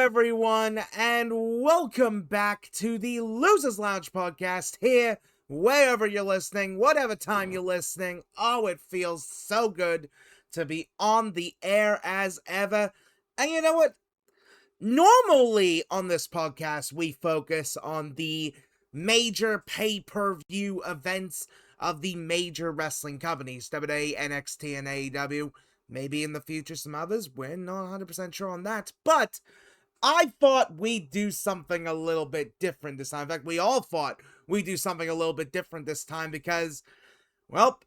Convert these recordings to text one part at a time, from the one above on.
everyone, and welcome back to the Losers Lounge podcast here, wherever you're listening, whatever time you're listening. Oh, it feels so good to be on the air as ever. And you know what? Normally on this podcast, we focus on the major pay-per-view events of the major wrestling companies, WWE, NXT, and AEW. Maybe in the future some others. We're not 100% sure on that. But I thought we'd do something a little bit different this time. In fact, we all thought we'd do something a little bit different this time because, well,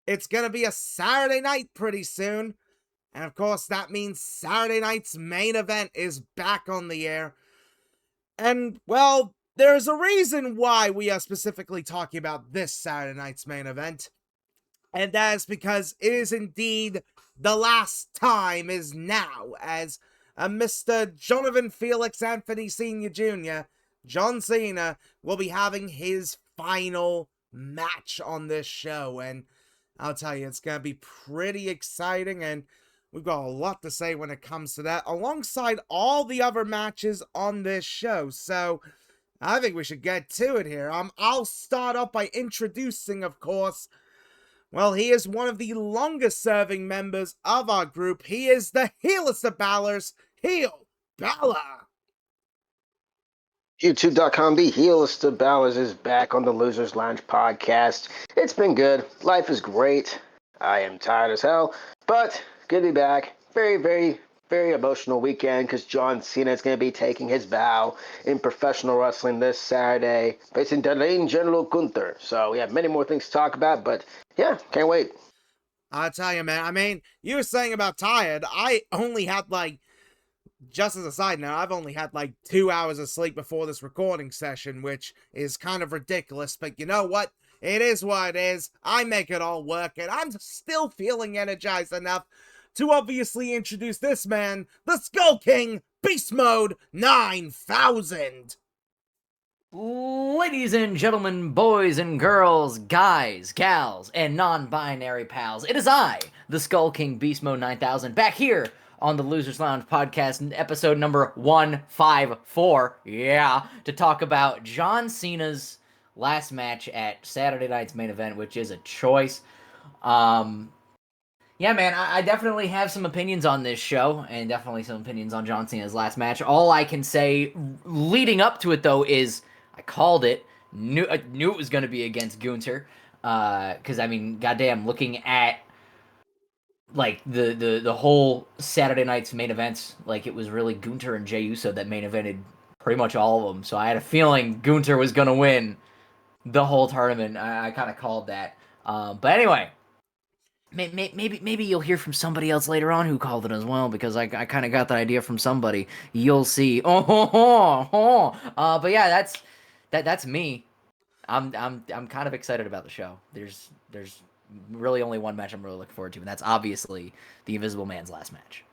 it's going to be a Saturday night pretty soon. And of course, that means Saturday night's main event is back on the air. And, well, there's a reason why we are specifically talking about this Saturday night's main event. And that is because it is indeed the last time is now, as Mr. Jonathan Felix Anthony Sr. Jr., John Cena, will be having his final match on this show. And I'll tell you, it's going to be pretty exciting, and we've got a lot to say when it comes to that, alongside all the other matches on this show. So I think we should get to it here. I'll start off by introducing, of course, well, he is one of the longest-serving members of our group. He is the heelest of Balors, HeelBalor. YouTube.com, the heelest of Balors is back on the Losers Lounge podcast. It's been good. Life is great. I am tired as hell, but good to be back. Very, very, very emotional weekend because John Cena is going to be taking his bow in professional wrestling this Saturday, facing Dane General Gunther. So we have many more things to talk about, but yeah, can't wait. I'll tell you, man, I mean, you were saying about tired. I only had, just as a side note, I've only had 2 hours of sleep before this recording session, which is kind of ridiculous, but you know what? It is what it is. I make it all work, and I'm still feeling energized enough to obviously introduce this man, the Skull King, Beast Mode 9000. Ladies and gentlemen, boys and girls, guys, gals, and non-binary pals, it is I, the Skull King Beast Mode 9000, back here on the Losers Lounge podcast, episode number 154, to talk about John Cena's last match at Saturday night's main event, which is a choice. Yeah, man, I definitely have some opinions on this show, and definitely some opinions on John Cena's last match. All I can say leading up to it, though, is I called it. I knew it was going to be against Gunther. Because, I mean, goddamn, looking at, the whole Saturday night's main events, it was really Gunther and Jey Uso that main evented pretty much all of them. So I had a feeling Gunther was going to win the whole tournament. I kind of called that. But anyway, maybe you'll hear from somebody else later on who called it as well, because I kind of got that idea from somebody. You'll see. But yeah, that's me. I'm kind of excited about the show. There's really only one match I'm really looking forward to, and that's obviously the Invisible Man's last match.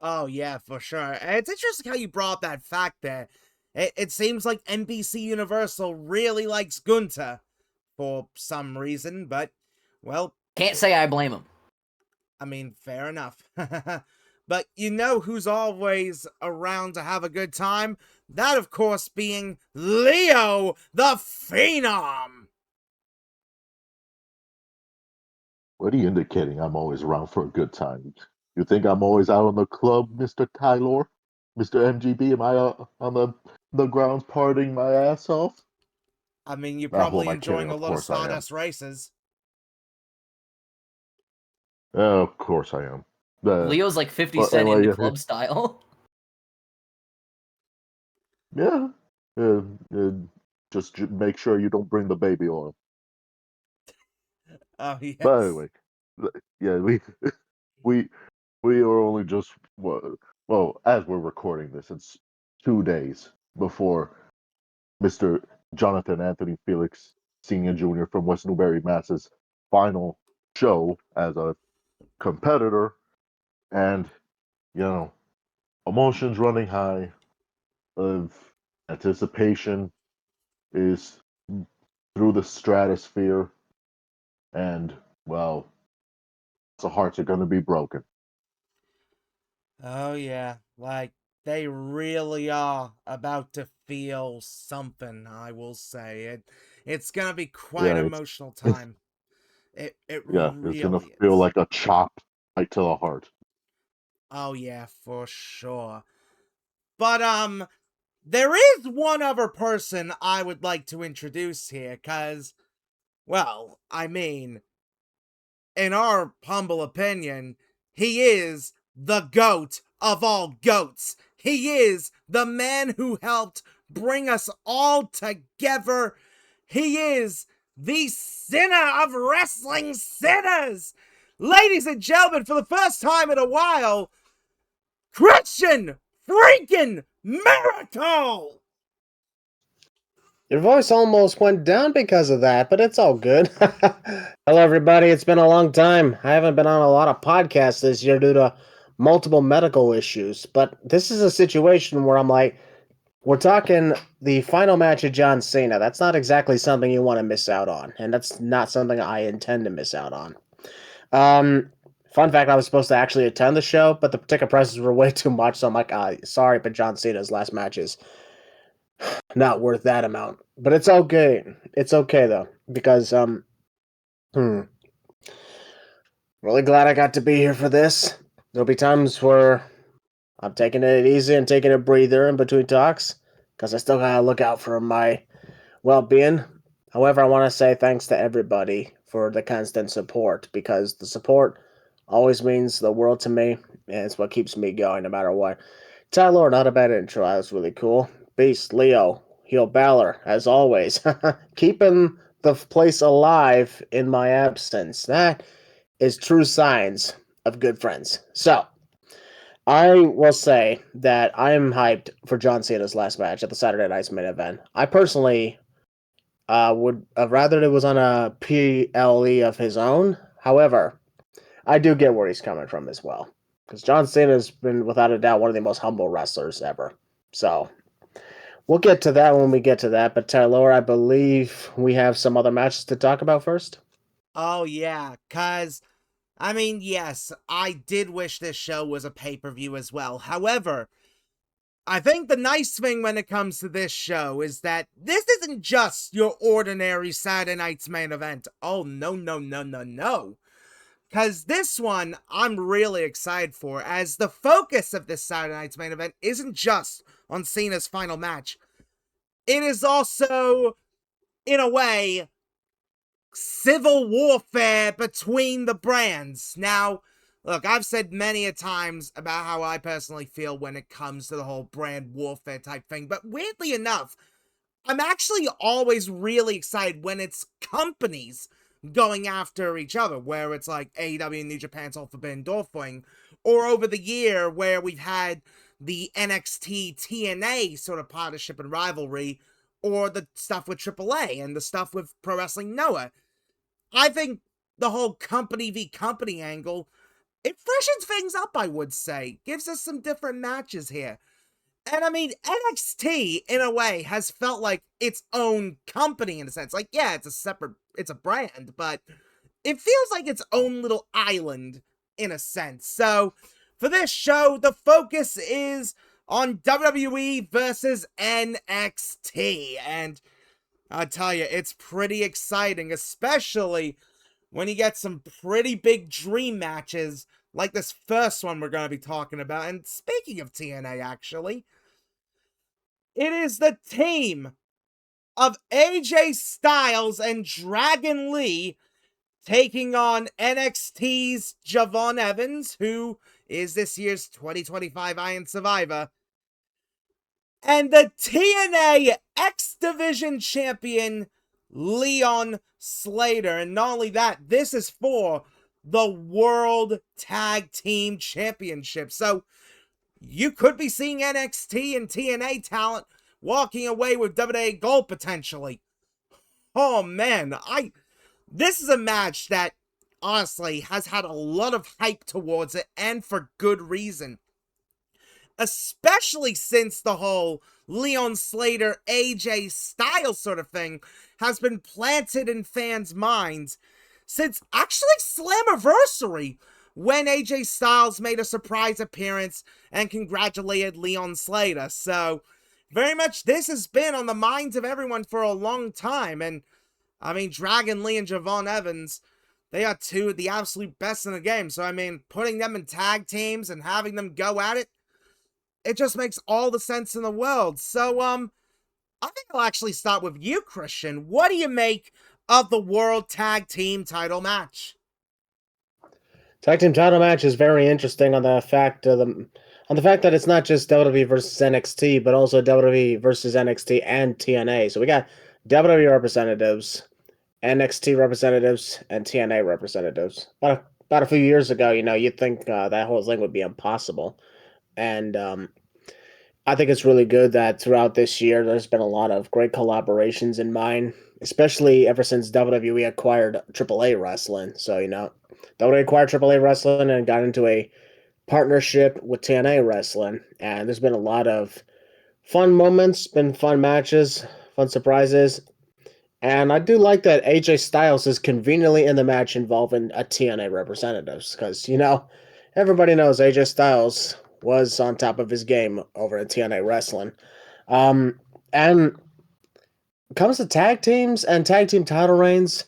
Oh, yeah, for sure. And it's interesting how you brought up that fact there. It seems like NBC Universal really likes Gunther for some reason, but, well... Can't say I blame him. I mean, fair enough. But you know who's always around to have a good time? That, of course, being Leo the Phenom! What are you indicating? I'm always around for a good time. You think I'm always out on the club, Mr. Tylor? Mr. MGB, am I on the grounds partying my ass off? I mean, you're probably enjoying a lot of course I am. Stardust races. Of course I am. Leo's like 50 Cent in the club style. Yeah. Just make sure you don't bring the baby oil. Oh, yes. But anyway, yeah, we are only just, well, as we're recording this, it's 2 days before Mr. Jonathan Anthony Felix Sr. Jr. from West Newbury, Mass's final show as a competitor, and emotions running high, of anticipation is through the stratosphere, and well, the hearts are going to be broken. Oh, yeah. They really are about to feel something, I will say. It's gonna be quite Yeah, an it's emotional time. It it's gonna really feel is. like a chop right to the heart. Oh yeah, for sure. But there is one other person I would like to introduce here, cause, well, I mean, in our humble opinion, he is the GOAT of all goats. He is the man who helped bring us all together. He is the sinner of wrestling sinners. Ladies and gentlemen, for the first time in a while, Christian freaking Miracle! Your voice almost went down because of that, but it's all good. Hello, everybody. It's been a long time. I haven't been on a lot of podcasts this year due to multiple medical issues, but this is a situation where I'm like, we're talking the final match of John Cena. That's not exactly something you want to miss out on, and that's not something I intend to miss out on. Fun fact, I was supposed to actually attend the show, but the ticket prices were way too much, so I'm like, sorry, but John Cena's last match is not worth that amount. But it's okay. It's okay though, because hmm, really glad I got to be here for this. There'll be times where I'm taking it easy and taking a breather in between talks, because I still gotta look out for my well-being. However, I want to say thanks to everybody for the constant support, because the support always means the world to me, and it's what keeps me going no matter what. Tyler, not a bad intro. That was really cool. Beast, Leo, HeelBalor, as always, keeping the place alive in my absence. That is true signs of good friends. So, I will say that I am hyped for John Cena's last match at the Saturday Night's main event. I personally would have rather it was on a PLE of his own. However, I do get where he's coming from as well. Because John Cena's been, without a doubt, one of the most humble wrestlers ever. So, we'll get to that when we get to that. But Taylor, I believe we have some other matches to talk about first. Oh yeah, cause, I mean, yes, I did wish this show was a pay-per-view as well. However, I think the nice thing when it comes to this show is that this isn't just your ordinary Saturday night's main event. Oh, no, no, no, no, no. Because this one, I'm really excited for, as the focus of this Saturday night's main event isn't just on Cena's final match. It is also, in a way, civil warfare between the brands. Now, look, I've said many a times about how I personally feel when it comes to the whole brand warfare type thing, but weirdly enough, I'm actually always really excited when it's companies going after each other, where it's like AEW and New Japan's All Forbidden Door thing, or over the year where we've had the NXT TNA sort of partnership and rivalry, or the stuff with AAA and the stuff with Pro Wrestling Noah. I think the whole company v company angle, it freshens things up, I would say. Gives us some different matches here. And I mean, NXT, in a way, has felt like its own company in a sense. Like, yeah, it's a brand, but it feels like its own little island in a sense. So, for this show, the focus is on WWE versus NXT. And I'll tell you, it's pretty exciting, especially when you get some pretty big dream matches like this first one we're going to be talking about. And speaking of TNA, actually, it is the team of AJ Styles and Dragon Lee taking on NXT's Javon Evans, who is this year's 2025 Iron Survivor, and the TNA X Division champion, Leon Slater. And not only that, this is for the World Tag Team Championship. So you could be seeing NXT and TNA talent walking away with WWE gold potentially. Oh man, this is a match that honestly has had a lot of hype towards it, and for good reason. Especially since the whole Leon Slater, AJ Styles sort of thing has been planted in fans' minds since actually Slammiversary, when AJ Styles made a surprise appearance and congratulated Leon Slater. So, very much this has been on the minds of everyone for a long time. And, I mean, Dragon Lee and Javon Evans, they are two of the absolute best in the game. So, I mean, putting them in tag teams and having them go at it, it just makes all the sense in the world. So, I think I'll actually start with you, Christian. What do you make of the World Tag Team title match? Tag team title match is very interesting on the fact that it's not just WWE versus NXT, but also WWE versus NXT and TNA. So we got WWE representatives, NXT representatives, and TNA representatives. About a few years ago, you'd think that whole thing would be impossible, and I think it's really good that throughout this year there's been a lot of great collaborations in mind, especially ever since WWE acquired AAA wrestling. So WWE acquired AAA wrestling and got into a partnership with TNA wrestling, and there's been a lot of fun moments, been fun matches, fun surprises. And I do like that AJ Styles is conveniently in the match involving a TNA representatives because, everybody knows AJ Styles was on top of his game over at TNA Wrestling. And when it comes to tag teams and tag team title reigns,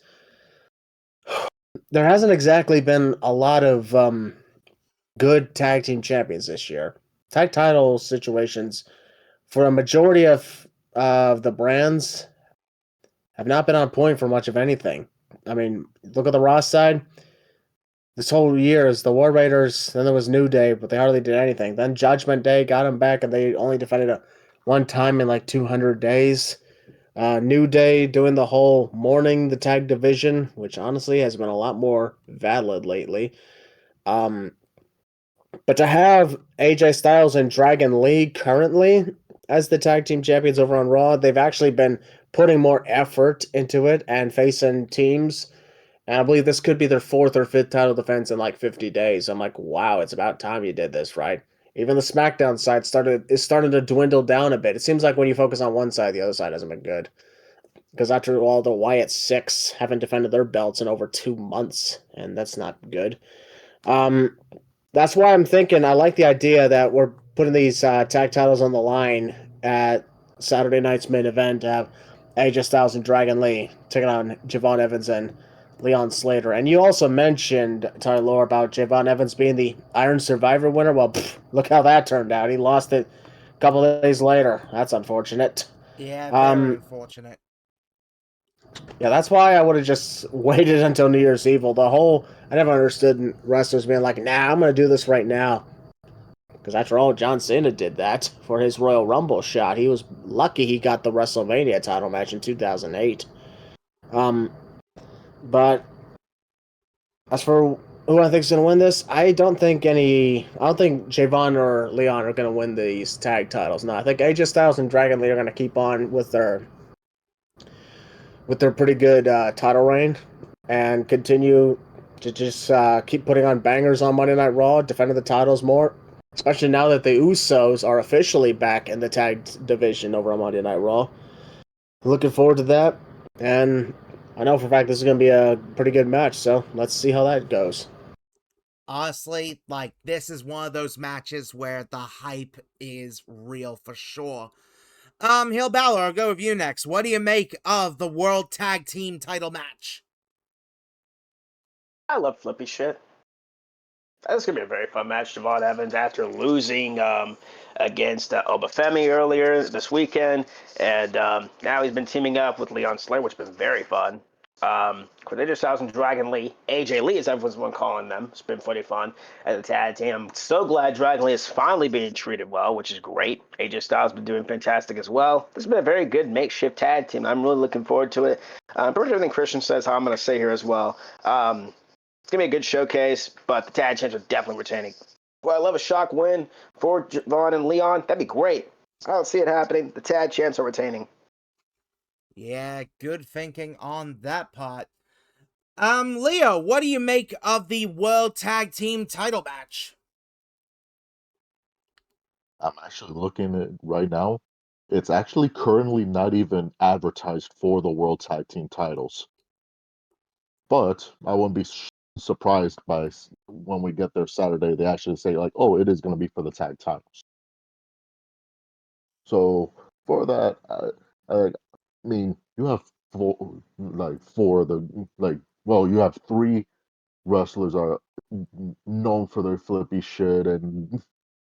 there hasn't exactly been a lot of good tag team champions this year. Tag title situations for a majority of the brands have not been on point for much of anything. I mean, look at the Raw side. This whole year is the War Raiders, then there was New Day, but they hardly did anything. Then Judgment Day got them back, and they only defended it one time in like 200 days. New Day doing the whole mourning the tag division, which honestly has been a lot more valid lately. But to have AJ Styles and Dragon Lee currently as the tag team champions over on Raw, they've actually been putting more effort into it and facing teams. And I believe this could be their fourth or fifth title defense in like 50 days. I'm like, wow, it's about time you did this, right? Even the SmackDown side is starting to dwindle down a bit. It seems like when you focus on one side, the other side hasn't been good. Because after all, the Wyatt Six haven't defended their belts in over 2 months, and that's not good. That's why I'm thinking I like the idea that we're putting these tag titles on the line at Saturday night's main event to have AJ Styles and Dragon Lee taking on Javon Evans and Leon Slater. And you also mentioned, Tyler, about Javon Evans being the Iron Survivor winner. Well, look how that turned out. He lost it a couple of days later. That's unfortunate. Yeah, very unfortunate. Yeah, that's why I would have just waited until New Year's Eve. I never understood wrestlers being like, nah, I'm going to do this right now. Because after all, John Cena did that for his Royal Rumble shot. He was lucky he got the WrestleMania title match in 2008. But as for who I think is going to win this, I don't think Javon or Leon are going to win these tag titles. No, I think AJ Styles and Dragon Lee are going to keep on with their pretty good title reign and continue to just keep putting on bangers on Monday Night Raw, defending the titles more, especially now that the Usos are officially back in the tag division over on Monday Night Raw. Looking forward to that, and I know for a fact this is going to be a pretty good match, so let's see how that goes. Honestly, this is one of those matches where the hype is real for sure. HeelBalor, I'll go with you next. What do you make of the World Tag Team title match? I love flippy shit. That's going to be a very fun match. Javon Evans, after losing against Obafemi earlier this weekend, and now he's been teaming up with Leon Slater, which has been very fun. AJ Styles and Dragon Lee, AJ Lee, as everyone's been calling them. It's been pretty fun as a tag team. I'm so glad Dragon Lee is finally being treated well, which is great. AJ Styles has been doing fantastic as well. This has been a very good makeshift tag team. I'm really looking forward to it. Pretty much everything Christian says, how I'm going to say here as well. It's going to be a good showcase, but the tag champs are definitely retaining. Well, I love a shock win for Javon and Leon. That'd be great. I don't see it happening. The tag champs are retaining. Yeah, good thinking on that part. Leo, what do you make of the World Tag Team title match? I'm actually looking at it right now. It's actually currently not even advertised for the World Tag Team titles. But I wouldn't be surprised by when we get there Saturday, they actually say like, oh, it is going to be for the tag titles. So for that, I mean, you have four of the well, you have three wrestlers are known for their flippy shit and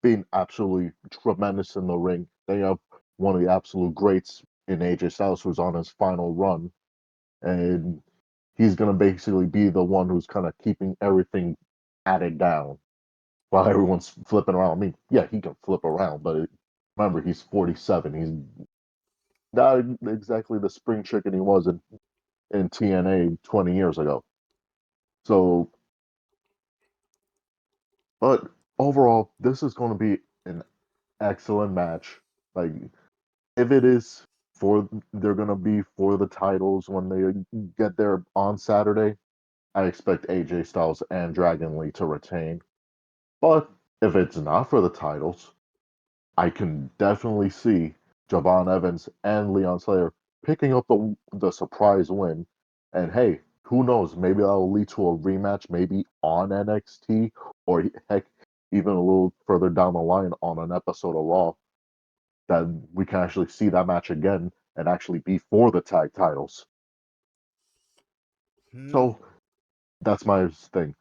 being absolutely tremendous in the ring. Then you have one of the absolute greats in AJ Styles who's on his final run, and he's gonna basically be the one who's kind of keeping everything added down while everyone's flipping around. I mean, yeah, he can flip around, but remember, he's 47. He's not exactly the spring chicken he was in TNA 20 years ago. So, but overall, this is going to be an excellent match. Like, if it is they're going to be for the titles when they get there on Saturday, I expect AJ Styles and Dragon Lee to retain. But if it's not for the titles, I can definitely see Javon Evans and Leon Slayer picking up the surprise win. And hey, who knows? Maybe that'll lead to a rematch, maybe on NXT, or heck, even a little further down the line on an episode of Raw, that we can actually see that match again and actually be for the tag titles. So that's my thing.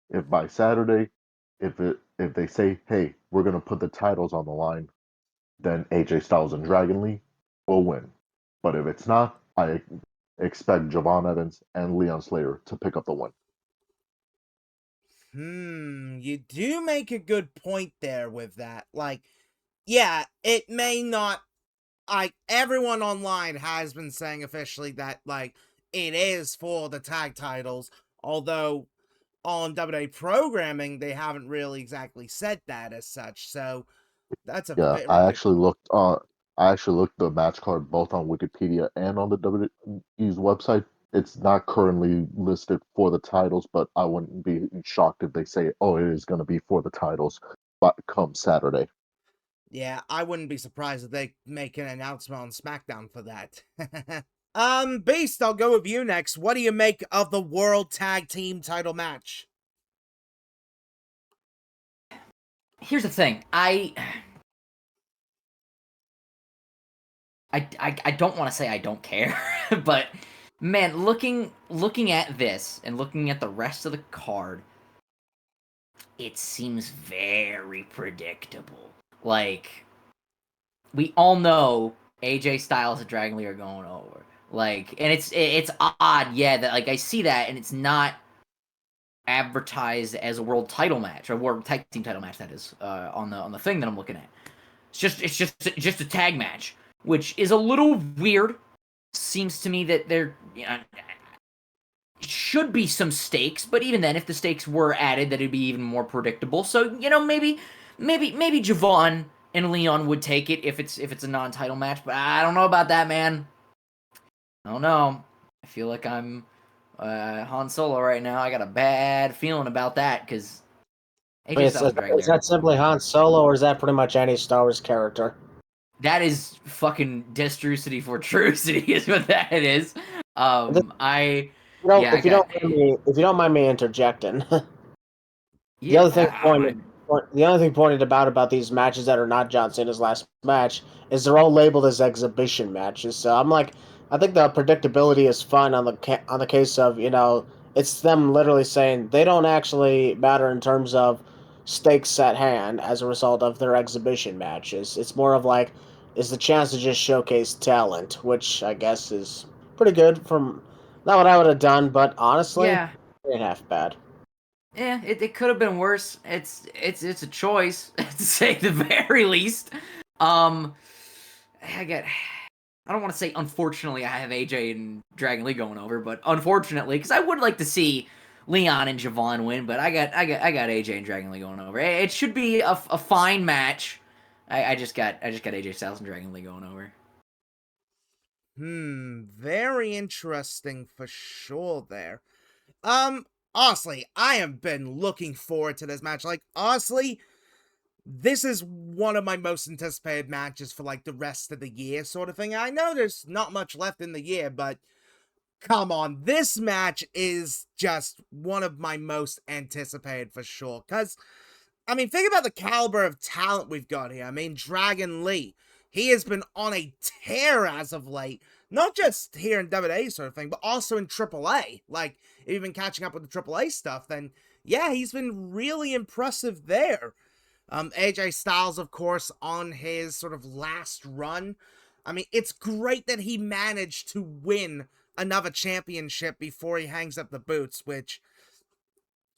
If by Saturday, if they say, hey, we're gonna put the titles on the line, then AJ Styles and Dragon Lee will win. But if it's not, I expect Javon Evans and Leon Slayer to pick up the win. You do make a good point there with that. Like, yeah, it may not, like, everyone online has been saying officially that, like, it is for the tag titles, although on WWE programming, they haven't really exactly said that as such, so that's a Yeah, very good point. I actually looked the match card both on Wikipedia and on the WWE's website. It's not currently listed for the titles, but I wouldn't be shocked if they say, "Oh, it is going to be for the titles," but come Saturday. Yeah, I wouldn't be surprised if they make an announcement on SmackDown for that. Beast, I'll go with you next. What do you make of the World Tag Team title match? Here's the thing. I don't want to say I don't care, but man, looking at this and looking at the rest of the card, it seems very predictable. Like, we all know AJ Styles and Dragon Lee are going over. Like, and it's odd, yeah, that like I see that and it's not advertised as a world title match or world tag team title match, that is, on the thing that I'm looking at. It's just a tag match, which is a little weird. Seems to me that there should be some stakes, but even then, if the stakes were added, that it'd be even more predictable. So maybe Javon and Leon would take it if it's a non-title match, but I don't know about that, man. I don't know. I feel like I'm Han Solo right now. I got a bad feeling about that because AJ Styles and Dragon Lee. Is that simply Han Solo, or is that pretty much any Star Wars character? That is fucking Destrucity for Trucity is what that is. If you don't mind me interjecting, the other thing pointed about these matches that are not John Cena's last match is they're all labeled as exhibition matches. So I think the predictability is fun on the case of it's them literally saying they don't actually matter in terms of stakes at hand as a result of their exhibition matches. It's more of like is the chance to just showcase talent, which I guess is pretty good from not what I would have done, but honestly, yeah. it ain't half bad. Yeah, it could have been worse. It's a choice to say the very least. I don't want to say unfortunately I have AJ and Dragon Lee going over, but unfortunately, because I would like to see Leon and Javon win, but I got AJ and Dragon Lee going over. It should be a fine match. I just got AJ Styles and Dragon Lee going over. Very interesting for sure there. Honestly, I have been looking forward to this match. Like, honestly, this is one of my most anticipated matches for, like, the rest of the year sort of thing. I know there's not much left in the year, but come on, this match is just one of my most anticipated for sure. Because, I mean, think about the caliber of talent we've got here. I mean, Dragon Lee, he has been on a tear as of late. Not just here in WWE sort of thing, but also in AAA. Like, if you've been catching up with the AAA stuff, then yeah, he's been really impressive there. AJ Styles, of course, on his sort of last run. I mean, it's great that he managed to win another championship before he hangs up the boots, which,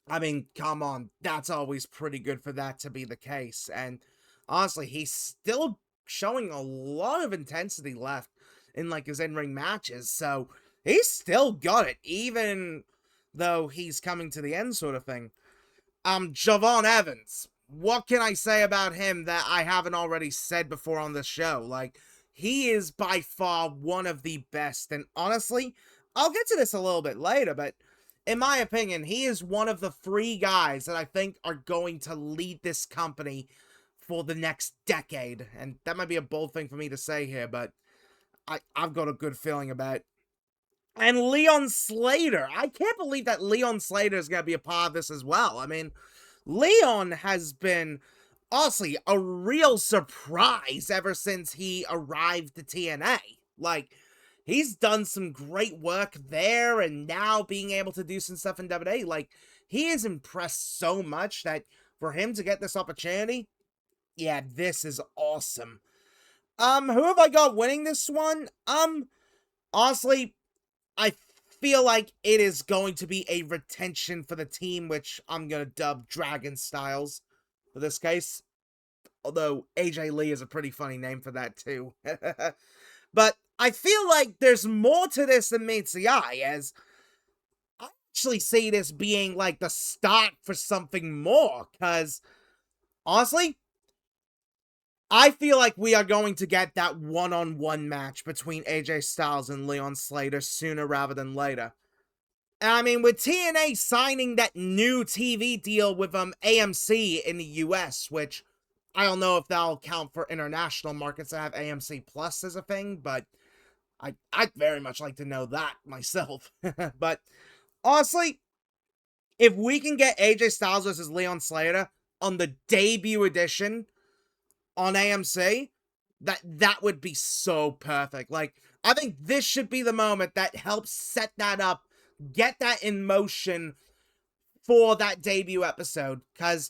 I mean, come on, that's always pretty good for that to be the case. And honestly, he's still showing a lot of intensity left in like his in-ring matches, so he's still got it, even though he's coming to the end sort of thing. Javon Evans, what can I say about him that I haven't already said before on this show? Like, he is by far one of the best, and honestly, I'll get to this a little bit later, but in my opinion, he is one of the 3 guys that I think are going to lead this company for the next decade, and that might be a bold thing for me to say here, but I've got a good feeling about it. And Leon Slater. I can't believe that Leon Slater is going to be a part of this as well. I mean, Leon has been, honestly, a real surprise ever since he arrived to TNA. Like, he's done some great work there, and now being able to do some stuff in WWE, like, he is impressed so much that for him to get this opportunity, yeah, this is awesome. Who have I got winning this one? Honestly, I feel like it is going to be a retention for the team, which I'm going to dub Dragon Styles for this case. Although AJ Lee is a pretty funny name for that too. But I feel like there's more to this than meets the eye, as I actually see this being like the start for something more, because honestly, I feel like we are going to get that one-on-one match between AJ Styles and Leon Slater sooner rather than later. And I mean, with TNA signing that new TV deal with AMC in the US, which I don't know if that'll count for international markets that have AMC Plus as a thing, but I'd very much like to know that myself. But honestly, if we can get AJ Styles versus Leon Slater on the debut edition on AMC, that would be so perfect. Like, I think this should be the moment that helps set that up, get that in motion for that debut episode, because,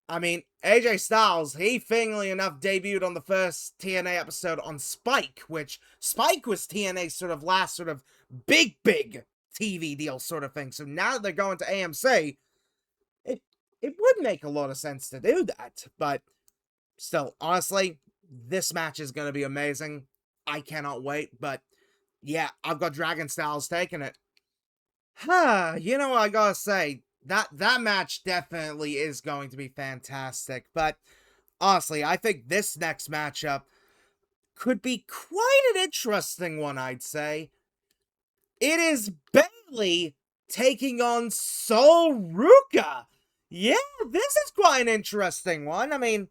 I mean, AJ Styles, he fittingly enough debuted on the first TNA episode on Spike, which Spike was TNA's sort of last sort of big TV deal sort of thing. So now that they're going to AMC, it would make a lot of sense to do that, but still, honestly, this match is going to be amazing. I cannot wait, but yeah, I've got Dragon Styles taking it. You know what I gotta say, that match definitely is going to be fantastic, but honestly, I think this next matchup could be quite an interesting one, I'd say. It is Bayley taking on Sol Ruka. Yeah, this is quite an interesting one. I mean,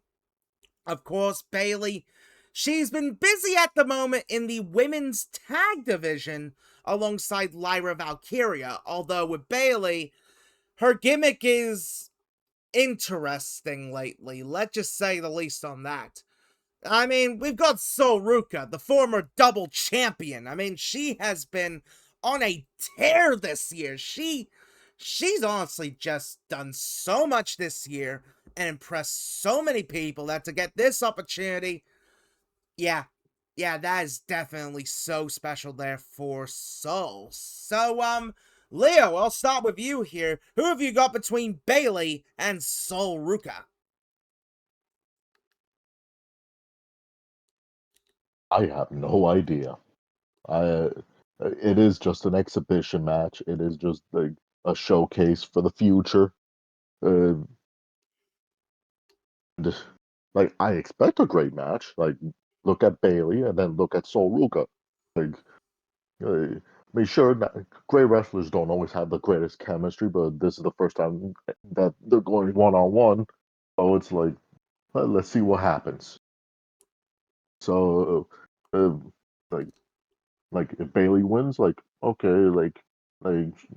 of course, Bayley, she's been busy at the moment in the women's tag division alongside Lyra Valkyria, although with Bayley, her gimmick is interesting lately, let's just say the least on that. I mean, we've got Sol Ruka, the former double champion. I mean, she has been on a tear this year. She's honestly just done so much this year and impressed so many people that to get this opportunity, yeah, that is definitely so special there for Sol. So, Leo, I'll start with you here. Who have you got between Bayley and Sol Ruka? I have no idea. I it is just an exhibition match. It is just like a showcase for the future. Uh, and, like I expect a great match. Like look at Bailey and then look at Sol Ruka. Like I mean, sure, great wrestlers don't always have the greatest chemistry, but this is the first time that they're going one on one. So it's like let's see what happens. So like like if Bailey wins, like okay, like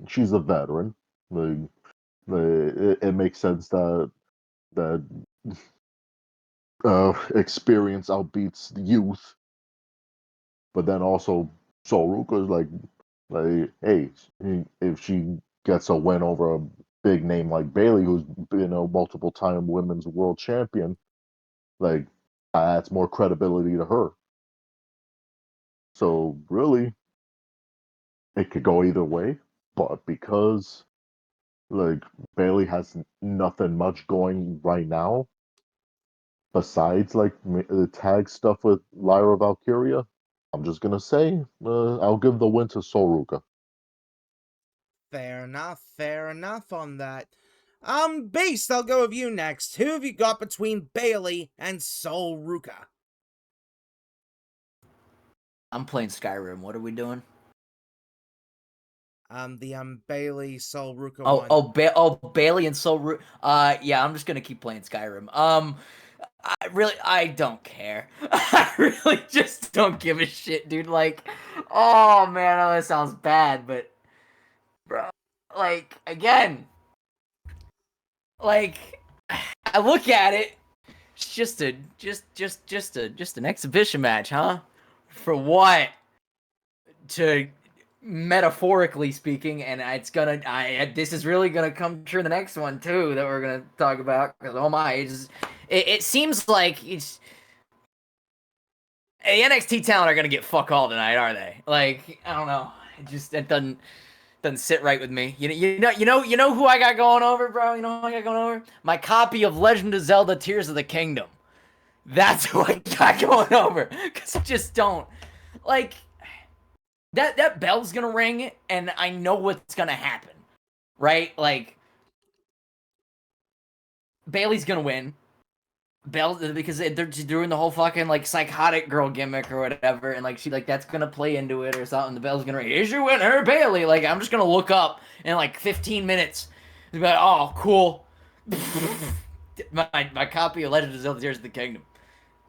she's a veteran. It makes sense that experience outbeats the youth, but then also Soruka's like, hey, if she gets a win over a big name like Bailey, who's been a multiple time women's world champion, like adds more credibility to her. So really, it could go either way. But because like Bailey has nothing much going right now, besides like the tag stuff with Lyra Valkyria, I'm just gonna say I'll give the win to Soruka. Fair enough on that. Beast, I'll go with you next. Who have you got between Bailey and Sol Ruka? I'm playing Skyrim. What are we doing? The Bailey Sol Ruka one. Bailey and Soul Root. Yeah, I'm just gonna keep playing Skyrim. I don't care. I really just don't give a shit, dude. Like, oh man, that sounds bad, but bro, like again, like I look at it, it's just an exhibition match, huh? For what? To metaphorically speaking, and it's gonna this is really gonna come true the next one too that we're gonna talk about, because oh my, it seems like it's the NXT talent are gonna get fuck all tonight, are they? Like, I don't know, it doesn't sit right with me. You know who I got going over, bro? You know who I got going over? My copy of Legend of Zelda Tears of the Kingdom. That's who I got going over, because I just don't like that bell's gonna ring, and I know what's gonna happen, right? Like, Bailey's gonna win. Because they're doing the whole fucking like psychotic girl gimmick or whatever, and like that's gonna play into it or something. The bell's gonna ring. Here's your winner, Bailey. Like, I'm just gonna look up in like 15 minutes and be like, oh, cool. my copy of Legend of Zelda: Tears of the Kingdom.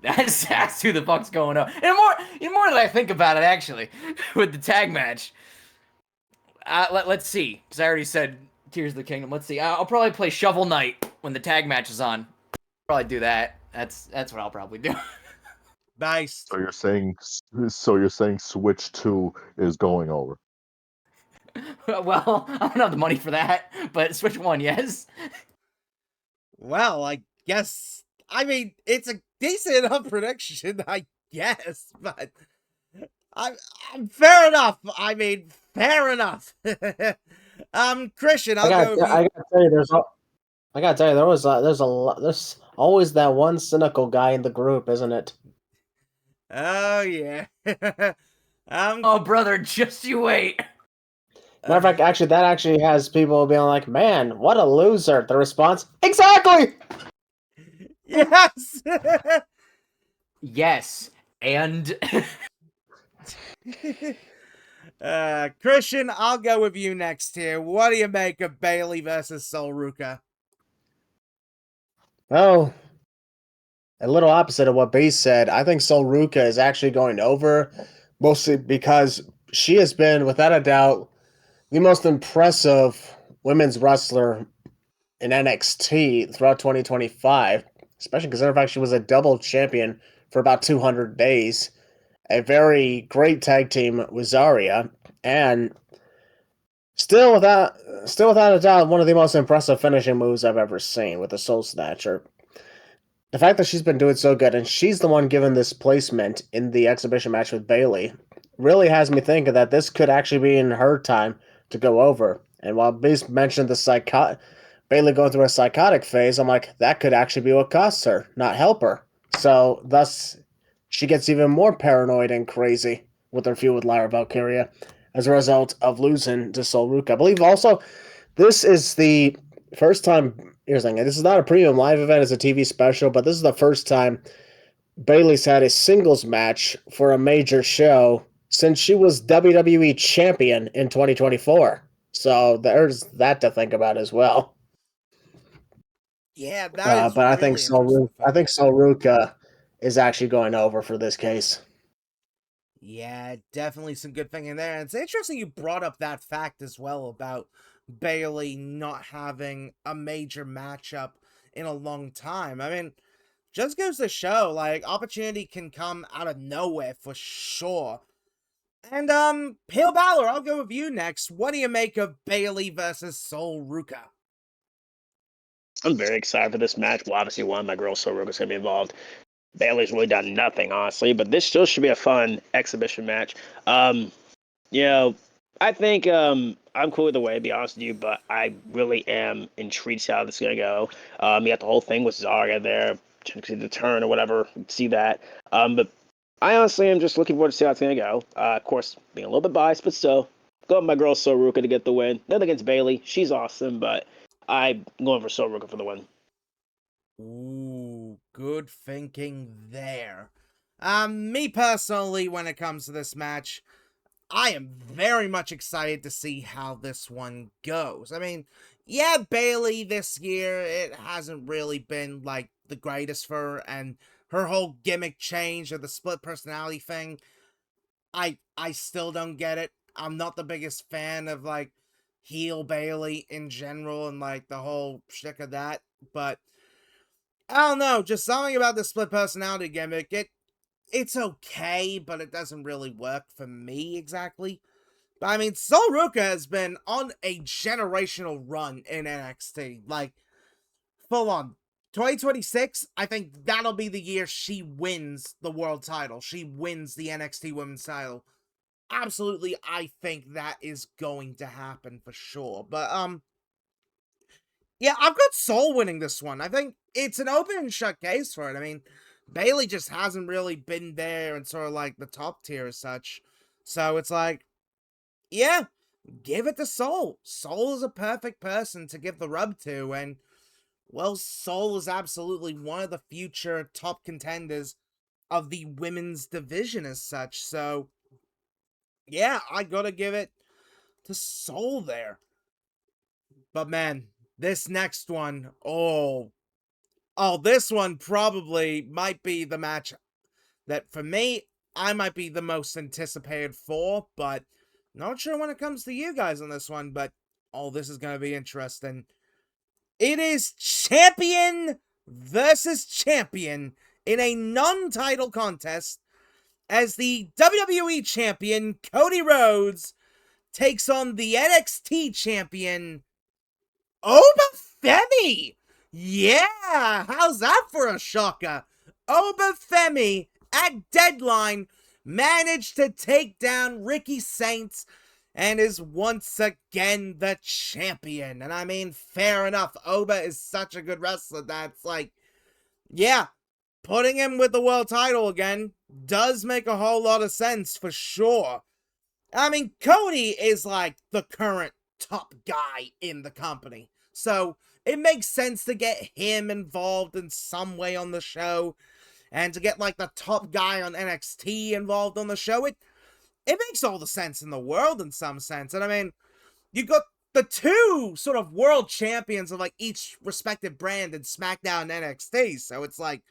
That's who the fuck's going on. And more that I think about it, actually, with the tag match. Let's see, because I already said Tears of the Kingdom. Let's see. I'll probably play Shovel Knight when the tag match is on. Probably do that. That's what I'll probably do. Nice. So you're saying Switch 2 is going over. Well, I don't have the money for that, but Switch 1, yes. Well, I guess. I mean, it's a decent enough prediction, I guess, but I'm fair enough. I mean, fair enough. Christian, I'll go with you. I gotta tell you, I gotta tell you, there's always that one cynical guy in the group, isn't it? Oh yeah. Oh, brother, just you wait. Matter of fact, actually, that actually has people being like, "Man, what a loser!" The response, exactly. Yes. Yes, and Christian, I'll go with you next here. What do you make of Bailey versus Sol Ruka? Oh, a little opposite of what Base said. I think Sol Ruka is actually going over, mostly because she has been, without a doubt, the most impressive women's wrestler in NXT throughout 2025, especially considering the fact she was a double champion for about 200 days. A very great tag team with Zarya, and still without a doubt, one of the most impressive finishing moves I've ever seen with the Soul Snatcher. The fact that she's been doing so good, and she's the one given this placement in the exhibition match with Bailey, really has me thinking that this could actually be in her time to go over. And while Beast mentioned Bailey going through a psychotic phase, I'm like, that could actually be what costs her, not help her. So thus, she gets even more paranoid and crazy with her feud with Lyra Valkyria as a result of losing to Sol Ruka. I believe also this is the first time. Here's the thing: this is not a premium live event; it's a TV special. But this is the first time Bailey's had a singles match for a major show since she was WWE champion in 2024. So there's that to think about as well. Yeah, that is But I think really interesting. Sol Ruka is actually going over for this case. Yeah, definitely some good thinking there. And it's interesting you brought up that fact as well about Bailey not having a major matchup in a long time. I mean, just goes to show, like, opportunity can come out of nowhere for sure. And, HeelBalor, I'll go with you next. What do you make of Bailey versus Sol Ruka? I'm very excited for this match. Well, obviously, one, my girl Soruka's going to be involved. Bailey's really done nothing, honestly, but this still should be a fun exhibition match. You know, I think I'm cool either way, to be honest with you, but I really am intrigued to see how this is going to go. You got the whole thing with Zarya there, see the turn or whatever, see that. But I honestly am just looking forward to see how it's going to go. Of course, being a little bit biased, but still, go with my girl Soruka to get the win. Nothing against Bailey. She's awesome, but I'm going for Soruka for the win. Ooh, good thinking there. Me personally, when it comes to this match, I am very much excited to see how this one goes. I mean, yeah, Bailey this year, it hasn't really been, like, the greatest for her, and her whole gimmick change or the split personality thing, I still don't get it. I'm not the biggest fan of, like, heel Bailey in general and, like, the whole shtick of that, but I don't know, just something about the split personality gimmick, it's okay, but it doesn't really work for me exactly. But I mean, Sol Ruka has been on a generational run in NXT. Like, full on. 2026, I think that'll be the year she wins the world title. She wins the NXT women's title. Absolutely, I think that is going to happen for sure. But, yeah, I've got Sol winning this one. I think it's an open and shut case for it. I mean, Bailey just hasn't really been there and sort of like the top tier as such. So it's like, yeah, give it to Sol. Sol is a perfect person to give the rub to, and, well, Sol is absolutely one of the future top contenders of the women's division as such. So, yeah, I gotta give it to Sol there. But man, this next one, this one probably might be the match that, for me, I might be the most anticipated for, but not sure when it comes to you guys on this one, but, this is going to be interesting. It is champion versus champion in a non-title contest as the WWE champion, Cody Rhodes, takes on the NXT champion, Obafemi! Yeah! How's that for a shocker? Obafemi, at Deadline, managed to take down Ricky Saints and is once again the champion. And I mean, fair enough. Oba is such a good wrestler that's like, yeah, putting him with the world title again does make a whole lot of sense for sure. I mean, Cody is like the current top guy in the company. So it makes sense to get him involved in some way on the show. And to get like the top guy on NXT involved on the show, it makes all the sense in the world in some sense. And I mean, you got the two sort of world champions of like each respective brand in SmackDown and NXT. So it's like,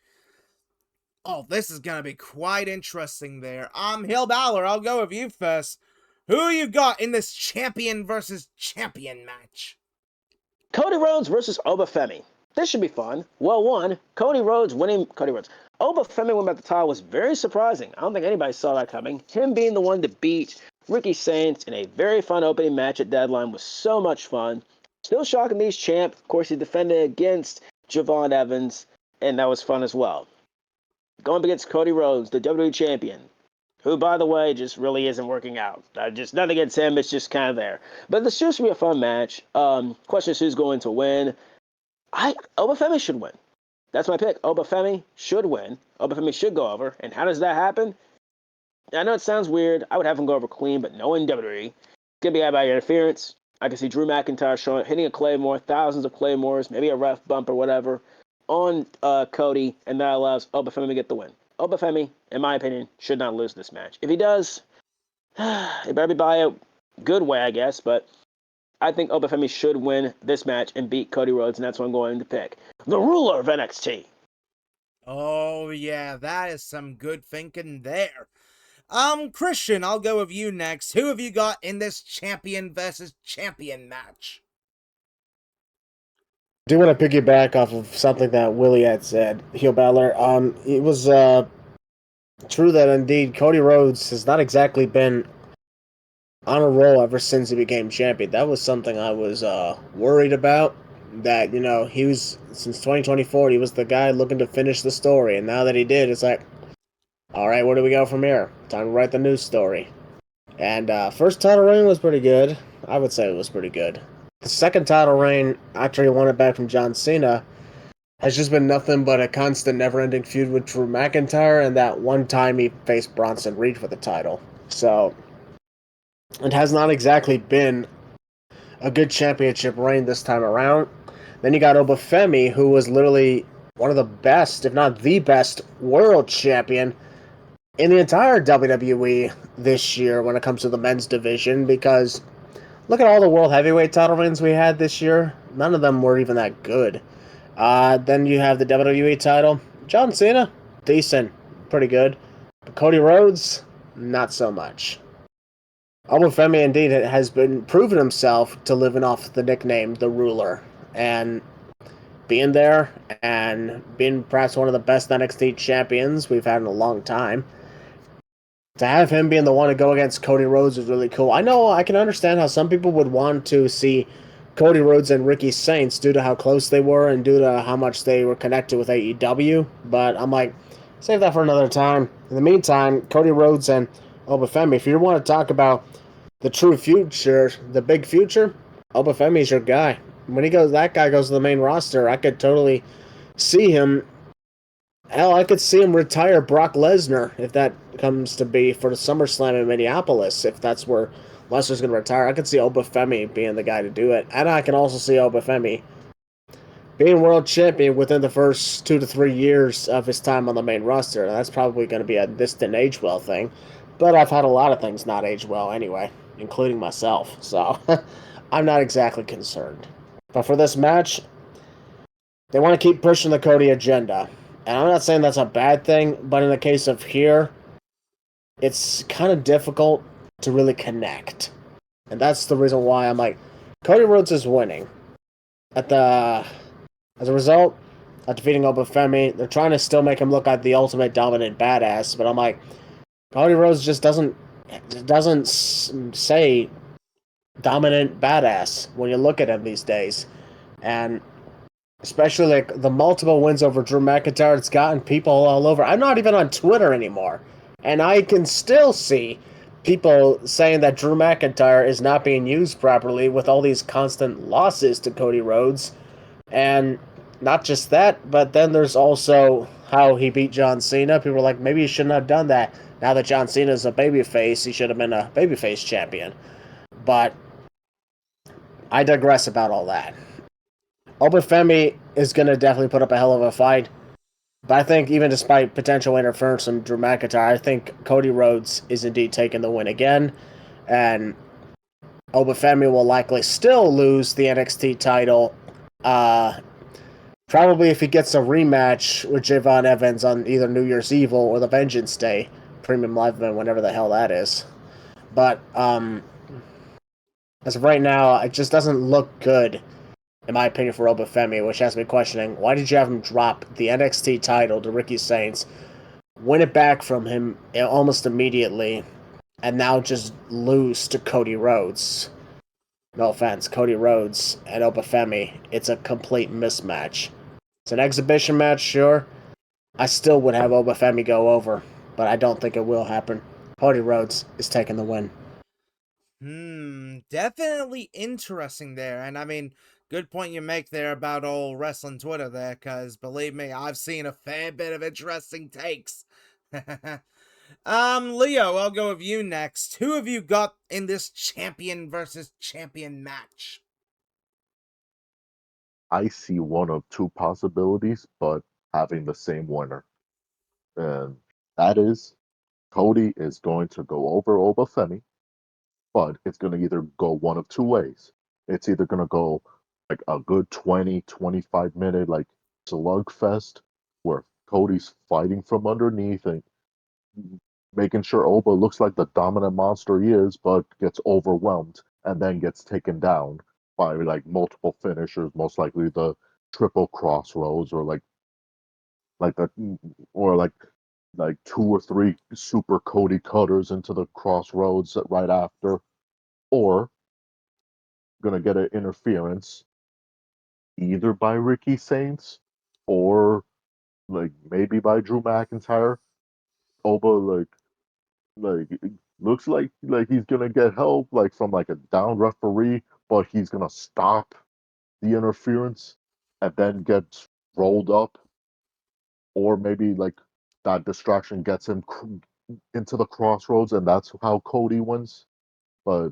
this is gonna be quite interesting there. HeelBalor, I'll go with you first. Who you got in this champion versus champion match? Cody Rhodes versus Obafemi. This should be fun. Well, one, Cody Rhodes. Obafemi winning at the title was very surprising. I don't think anybody saw that coming. Him being the one to beat Ricky Saints in a very fun opening match at Deadline was so much fun. Still shocking these champ. Of course, he defended against Javon Evans, and that was fun as well. Going up against Cody Rhodes, the WWE champion, who, by the way, just really isn't working out. Just nothing against him, it's just kind of there. But this should be a fun match. Question is who's going to win. Obafemi should win. That's my pick. Obafemi should win. Obafemi should go over. And how does that happen? I know it sounds weird. I would have him go over clean, but knowing WWE, it's going to be by interference. I can see Drew McIntyre hitting a Claymore, thousands of Claymores, maybe a ref bump or whatever, on Cody, and that allows Obafemi to get the win. Obafemi, in my opinion, should not lose this match. If he does, it better be by a good way, I guess, but I think Obafemi should win this match and beat Cody Rhodes, and that's what I'm going to pick. The ruler of NXT. Oh, yeah, that is some good thinking there. Christian, I'll go with you next. Who have you got in this champion versus champion match? I do want to piggyback off of something that Willie had said, HeelBalor. It was true that indeed Cody Rhodes has not exactly been on a roll ever since he became champion. That was something I was worried about. That, he was, since 2024, he was the guy looking to finish the story. And now that he did, it's like, all right, where do we go from here? Time to write the new story. And first title reign was pretty good. I would say it was pretty good. The second title reign, after he won it back from John Cena, has just been nothing but a constant, never-ending feud with Drew McIntyre, and that one time he faced Bronson Reed for the title. So, it has not exactly been a good championship reign this time around. Then you got Obafemi, who was literally one of the best, if not the best, world champion in the entire WWE this year when it comes to the men's division, because look at all the world heavyweight title reigns we had this year. None of them were even that good. Then you have the WWE title. John Cena, decent, pretty good. But Cody Rhodes, not so much. Obafemi indeed has been proven himself to living off the nickname The Ruler, and being there and being perhaps one of the best NXT champions we've had in a long time. To have him being the one to go against Cody Rhodes is really cool. I know I can understand how some people would want to see Cody Rhodes and Ricky Saints due to how close they were and due to how much they were connected with AEW, but I'm like, save that for another time. In the meantime, Cody Rhodes and Obafemi, if you want to talk about the true future, the big future, Obafemi's your guy. When that guy goes to the main roster, I could totally see him. Hell, I could see him retire Brock Lesnar if that comes to be for the SummerSlam in Minneapolis. If that's where Lesnar's going to retire, I could see Obafemi being the guy to do it. And I can also see Obafemi being world champion within the first 2 to 3 years of his time on the main roster. That's probably going to be a distant age well thing. But I've had a lot of things not age well anyway, including myself. So I'm not exactly concerned. But for this match, they want to keep pushing the Cody agenda. And I'm not saying that's a bad thing, but in the case of here, it's kind of difficult to really connect. And that's the reason why I'm like, Cody Rhodes is winning. As a result of defeating Obafemi, they're trying to still make him look like the ultimate dominant badass, but I'm like, Cody Rhodes just doesn't say dominant badass when you look at him these days. And especially like the multiple wins over Drew McIntyre, it's gotten people all over. I'm not even on Twitter anymore. And I can still see people saying that Drew McIntyre is not being used properly with all these constant losses to Cody Rhodes. And not just that, but then there's also how he beat John Cena. People are like, maybe he shouldn't have done that. Now that John Cena is a babyface, he should have been a babyface champion. But I digress about all that. Obafemi is going to definitely put up a hell of a fight. But I think even despite potential interference from Drew McIntyre, I think Cody Rhodes is indeed taking the win again. And Obafemi will likely still lose the NXT title. Probably if he gets a rematch with Javon Evans on either New Year's Eve or the Vengeance Day. Premium Live event, whenever the hell that is. But as of right now, it just doesn't look good, in my opinion, for Obafemi, which has me questioning, why did you have him drop the NXT title to Ricky Saints, win it back from him almost immediately, and now just lose to Cody Rhodes? No offense, Cody Rhodes and Obafemi, it's a complete mismatch. It's an exhibition match, sure. I still would have Obafemi go over, but I don't think it will happen. Cody Rhodes is taking the win. Definitely interesting there. And I mean, good point you make there about old wrestling Twitter there, because believe me, I've seen a fair bit of interesting takes. Leo, I'll go with you next. Who have you got in this champion versus champion match? I see one of two possibilities, but having the same winner. And that is Cody is going to go over Obafemi, but it's going to either go one of two ways. It's either going to go like a good 20, 25 minute like slugfest where Cody's fighting from underneath and making sure Oba looks like the dominant monster he is, but gets overwhelmed and then gets taken down by like multiple finishers, most likely the triple crossroads or like the or like two or three super Cody cutters into the crossroads right after, or gonna get an interference either by Ricky Saints or like maybe by Drew McIntyre. Oba like looks like he's gonna get help like from like a down referee, but he's gonna stop the interference and then gets rolled up, or maybe like that distraction gets him into the crossroads, and that's how Cody wins. But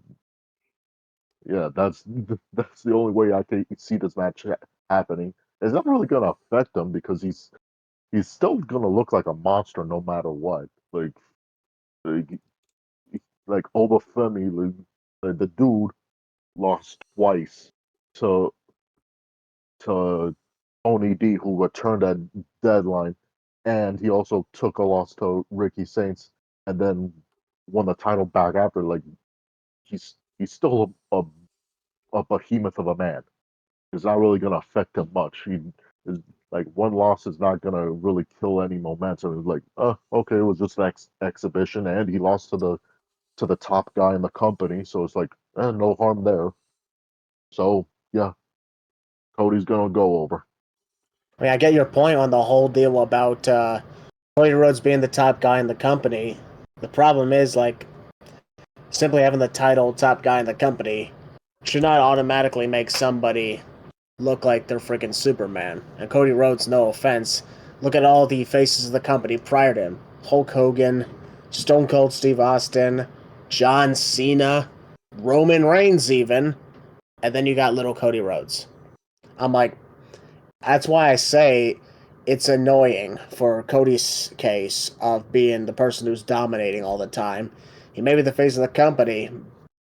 yeah, that's the only way I can see this match happening. It's not really gonna affect him because he's still gonna look like a monster no matter what. Like, like Obafemi, like the dude lost twice to to Tony D, who returned at deadline, and he also took a loss to Ricky Saints, and then won the title back after. Like he's still a behemoth of a man. It's not really going to affect him much. He is like one loss is not going to really kill any momentum. It's like, oh, okay, it was just an exhibition, and he lost to the top guy in the company, so it's like, no harm there. So yeah, Cody's gonna go over. I mean, I get your point on the whole deal about Cody Rhodes being the top guy in the company. The problem is, like, simply having the title top guy in the company should not automatically make somebody look like they're freaking Superman. And Cody Rhodes, no offense, look at all the faces of the company prior to him: Hulk Hogan, Stone Cold Steve Austin, John Cena, Roman Reigns, even, and then you got little Cody Rhodes. I'm like, that's why I say it's annoying for Cody's case of being the person who's dominating all the time. He may be the face of the company,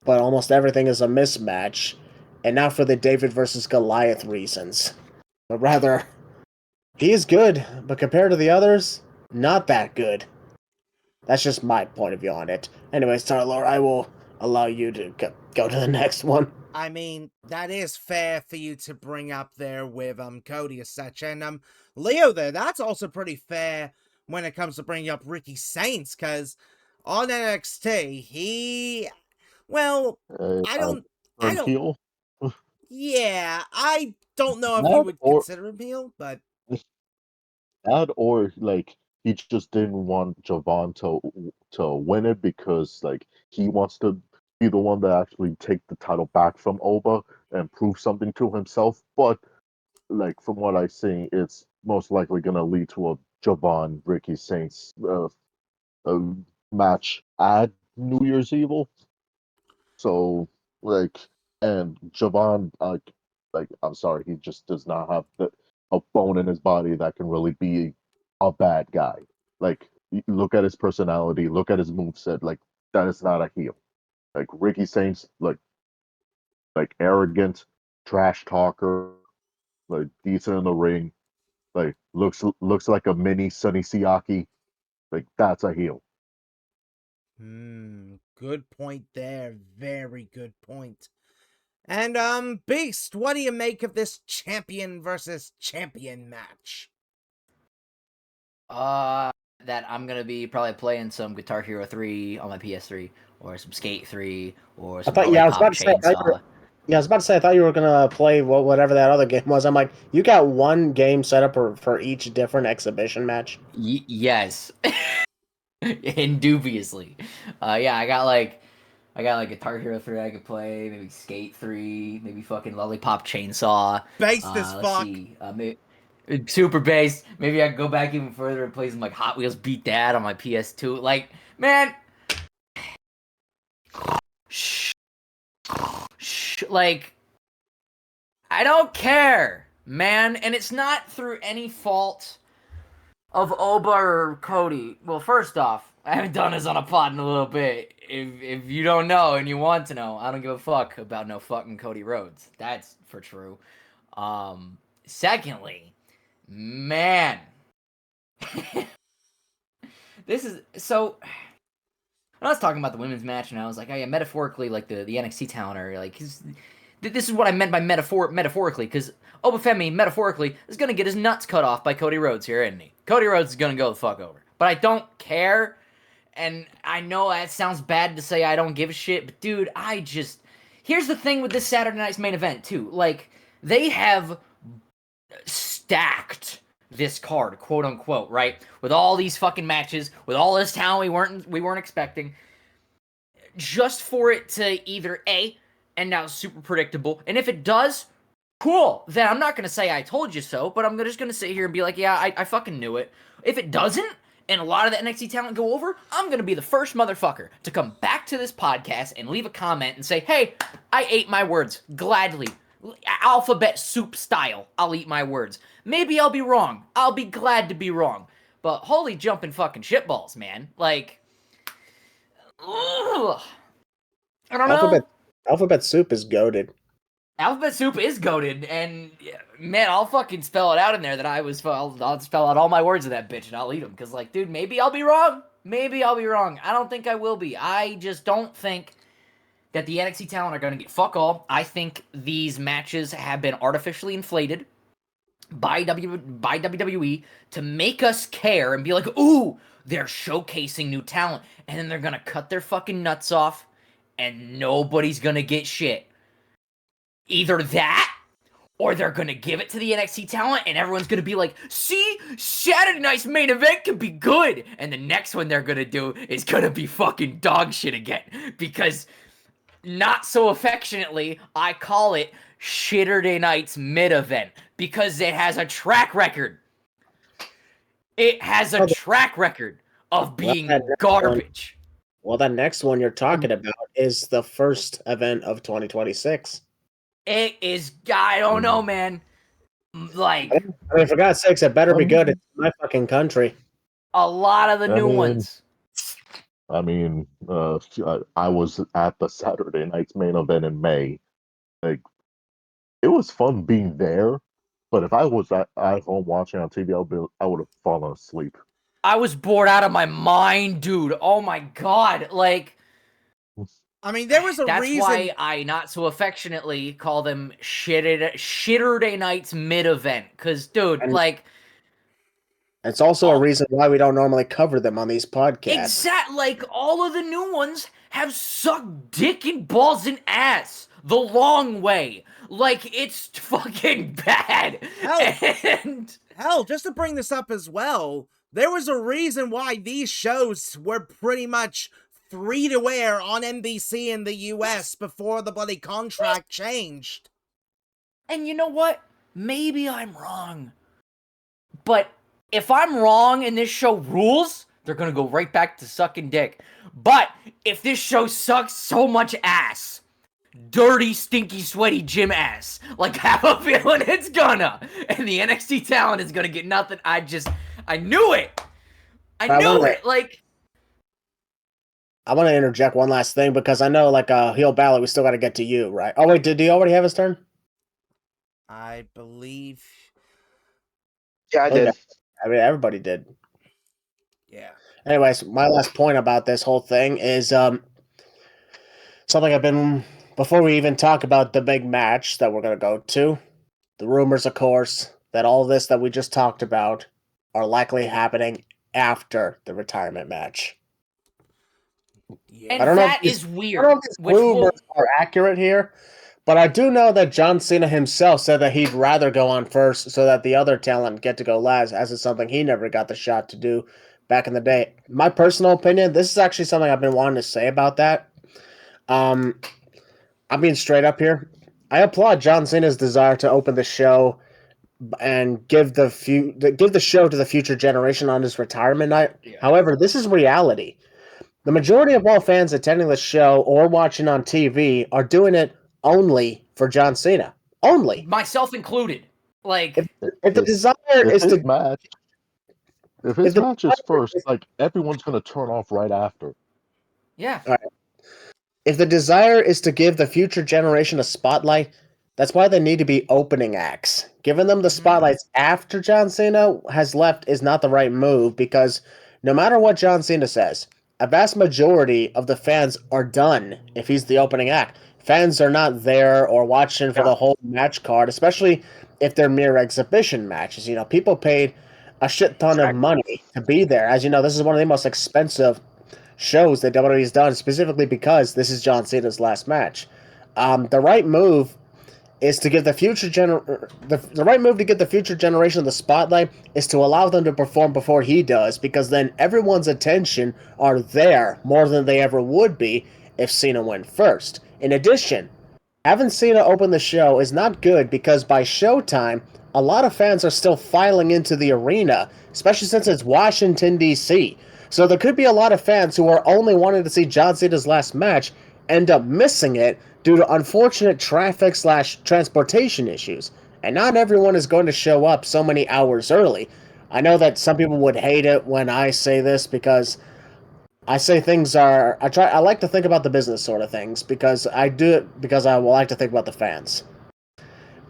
but almost everything is a mismatch, and not for the David versus Goliath reasons, but rather he is good, but compared to the others, not that good. That's just my point of view on it. Anyways, Tyler, I will allow you to go to the next one. I mean, that is fair for you to bring up there with Cody as such, and Leo there. That's also pretty fair when it comes to bringing up Ricky Saints, because on NXT well, I Uh, don't, I turn don't, heel. yeah, I don't know if you That would or consider him heel, but that or like he just didn't want Javon to win it because like he wants to be the one to actually take the title back from Oba and prove something to himself. But like from what I see, it's most likely gonna lead to a Javon Ricky Saints uh, match at New Year's Evil. So like, and Javon, like I'm sorry, he just does not have a bone in his body that can really be a bad guy. Like, look at his personality, look at his moveset. Like, that is not a heel. Like Ricky Saints, like arrogant, trash talker, like decent in the ring, like looks like a mini Sonny Siaki. Like that's a heel. good point there. Very good point. And Beast, what do you make of this champion versus champion match? That I'm gonna be probably playing some Guitar Hero 3 on my PS3, or some Skate 3, or I some thought, yeah, I was Lollipop about to say, Chainsaw. yeah, I was about to say, I thought you were gonna play whatever that other game was. I'm like, you got one game set up for each different exhibition match. Yes, indubiously. Yeah, I got like Guitar Hero 3 I could play, maybe Skate 3, maybe fucking Lollipop Chainsaw. Based as Let's fuck. see, maybe Super Bass. Maybe I could go back even further and play some like Hot Wheels Beat That on my PS2. Like, man, shh, like I don't care, man, and it's not through any fault of Oba or Cody. Well, first off, I haven't done this on a pod in a little bit. If you don't know and you want to know, I don't give a fuck about no fucking Cody Rhodes. That's for true. Secondly, man, this is so. I was talking about the women's match, and I was like, oh yeah, metaphorically, like the NXT talent are like, this is what I meant by metaphorically, because Obafemi, metaphorically, is going to get his nuts cut off by Cody Rhodes here, isn't he? Cody Rhodes is going to go the fuck over. But I don't care, and I know that sounds bad to say I don't give a shit, but dude, here's the thing with this Saturday night's main event, too. Like, they have stacked this card, quote unquote, right? With all these fucking matches, with all this talent we weren't expecting, just for it to either end out super predictable, and if it does, cool. Then I'm not gonna say I told you so, but I'm just gonna sit here and be like, yeah, I fucking knew it. If it doesn't, and a lot of the NXT talent go over, I'm gonna be the first motherfucker to come back to this podcast and leave a comment and say, hey, I ate my words gladly. Alphabet soup style, I'll eat my words. Maybe I'll be wrong. I'll be glad to be wrong. But holy jumping fucking shitballs, man. Like, ugh. I don't know. Alphabet soup is goated. Alphabet soup is goated, and man, I'll fucking spell it out in there that I'll spell out all my words of that bitch and I'll eat them. Because, like, dude, maybe I'll be wrong. Maybe I'll be wrong. I don't think I will be. I just don't think that the NXT talent are going to get fuck all. I think these matches have been artificially inflated by WWE to make us care and be like, ooh, they're showcasing new talent. And then they're going to cut their fucking nuts off and nobody's going to get shit. Either that, or they're going to give it to the NXT talent and everyone's going to be like, see, Saturday night's main event can be good. And the next one they're going to do is going to be fucking dog shit again. Because, not so affectionately, I call it Shitterday Night's mid-event. Because it has a track record. It has a track record of being garbage. Well, that next one you're talking about is the first event of 2026. It is, I don't know, man. Like, I mean, for God's sakes, it better be good. It's my fucking country. A lot of the new ones. I mean, I was at the Saturday night's main event in May. Like, it was fun being there, but if I was at home watching on TV, I would have fallen asleep. I was bored out of my mind, dude. Oh my god, like. I mean, there was a reason. That's why I not so affectionately call them Shitterday Night's mid-event. Because, dude, like. It's also a reason why we don't normally cover them on these podcasts. Like, all of the new ones have sucked dick and balls and ass the long way. Like, it's fucking bad. Hell, just to bring this up as well, there was a reason why these shows were pretty much free to air on NBC in the US before the bloody contract changed. And you know what? Maybe I'm wrong. But if I'm wrong and this show rules, they're gonna go right back to sucking dick. But if this show sucks so much ass, dirty, stinky, sweaty gym ass, like, I have a feeling it's gonna, and the NXT talent is gonna get nothing. I knew it. I knew it. Like, I want to interject one last thing because I know, like, HeelBalor, we still got to get to you, right? Oh wait, did he already have his turn? I believe. Yeah, I did. I mean, everybody did. Yeah. Anyways, my last point about this whole thing is something before we even talk about the big match that we're going to go to, the rumors, of course, that all this that we just talked about are likely happening after the retirement match. Yeah. And I don't know is weird. I don't know if these rumors are accurate here, but I do know that John Cena himself said that he'd rather go on first so that the other talent get to go last, as is something he never got the shot to do back in the day. My personal opinion, this is actually something I've been wanting to say about that. I'm being straight up here. I applaud John Cena's desire to open the show and give the show to the future generation on his retirement night. Yeah. However, this is reality. The majority of all fans attending the show or watching on TV are doing it only for John Cena. Only. Myself included. Like, if the desire is to match, if his match is first, like, everyone's going to turn off right after. Yeah. All right. If the desire is to give the future generation a spotlight, that's why they need to be opening acts. Giving them the spotlights after John Cena has left is not the right move, because no matter what John Cena says, a vast majority of the fans are done if he's the opening act. Fans are not there or watching for Yeah. the whole match card, especially if they're mere exhibition matches. You know, people paid a shit ton of Exactly. money to be there. As you know, this is one of the most expensive shows that WWE's done, specifically because this is John Cena's last match. The right move is to give the right move to get the future generation the spotlight is to allow them to perform before he does, because then everyone's attention are there more than they ever would be if Cena went first. In addition, having Cena open the show is not good because by showtime, a lot of fans are still filing into the arena, especially since it's Washington, D.C. So there could be a lot of fans who are only wanting to see John Cena's last match end up missing it due to unfortunate traffic / transportation issues. And not everyone is going to show up so many hours early. I know that some people would hate it when I say this because I say things are. I like to think about the business sort of things because I do it because I like to think about the fans.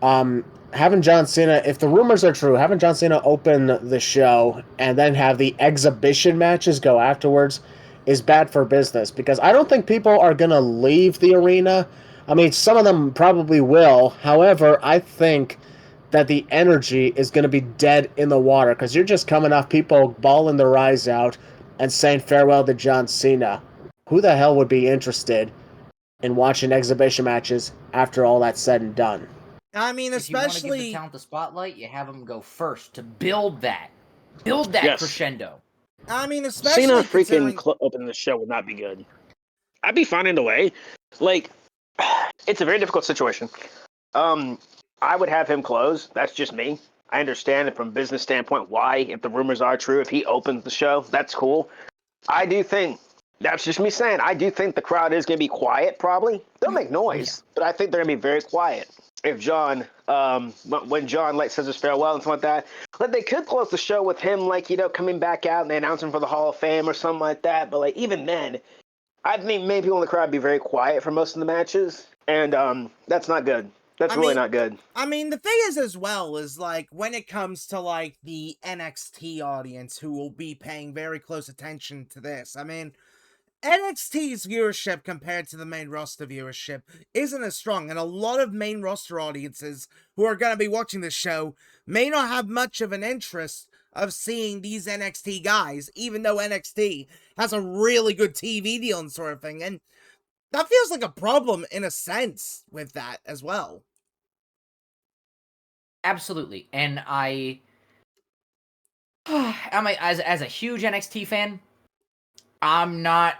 Having John Cena, if the rumors are true, having John Cena open the show and then have the exhibition matches go afterwards is bad for business because I don't think people are gonna leave the arena. I mean, some of them probably will. However, I think that the energy is going to be dead in the water because you're just coming off people bawling their eyes out and saying farewell to John Cena. Who the hell would be interested in watching exhibition matches after all that's said and done? I mean, If you want to give the especially talent the spotlight, you have them go first to build that Yes. crescendo. I mean, especially Cena freaking considering opening the show would not be good. I'd be fine in a way. Like, it's a very difficult situation. I would have him close. That's just me. I understand it from a business standpoint why, if the rumors are true, if he opens the show, that's cool. I do think, that's just me saying, I do think the crowd is going to be quiet, probably. They'll make noise, but I think they're going to be very quiet. If John, when John says his farewell and something like that, like they could close the show with him, coming back out and they announce him for the Hall of Fame or something like that. But even then, I think maybe people in the crowd be very quiet for most of the matches, and that's not good. That's really not good. I mean, the thing is as well is when it comes to the NXT audience who will be paying very close attention to this. I mean, NXT's viewership compared to the main roster viewership isn't as strong, and a lot of main roster audiences who are going to be watching this show may not have much of an interest of seeing these NXT guys, even though NXT has a really good TV deal and sort of thing, and that feels like a problem in a sense with that as well. Absolutely, and as a huge NXT fan, I'm not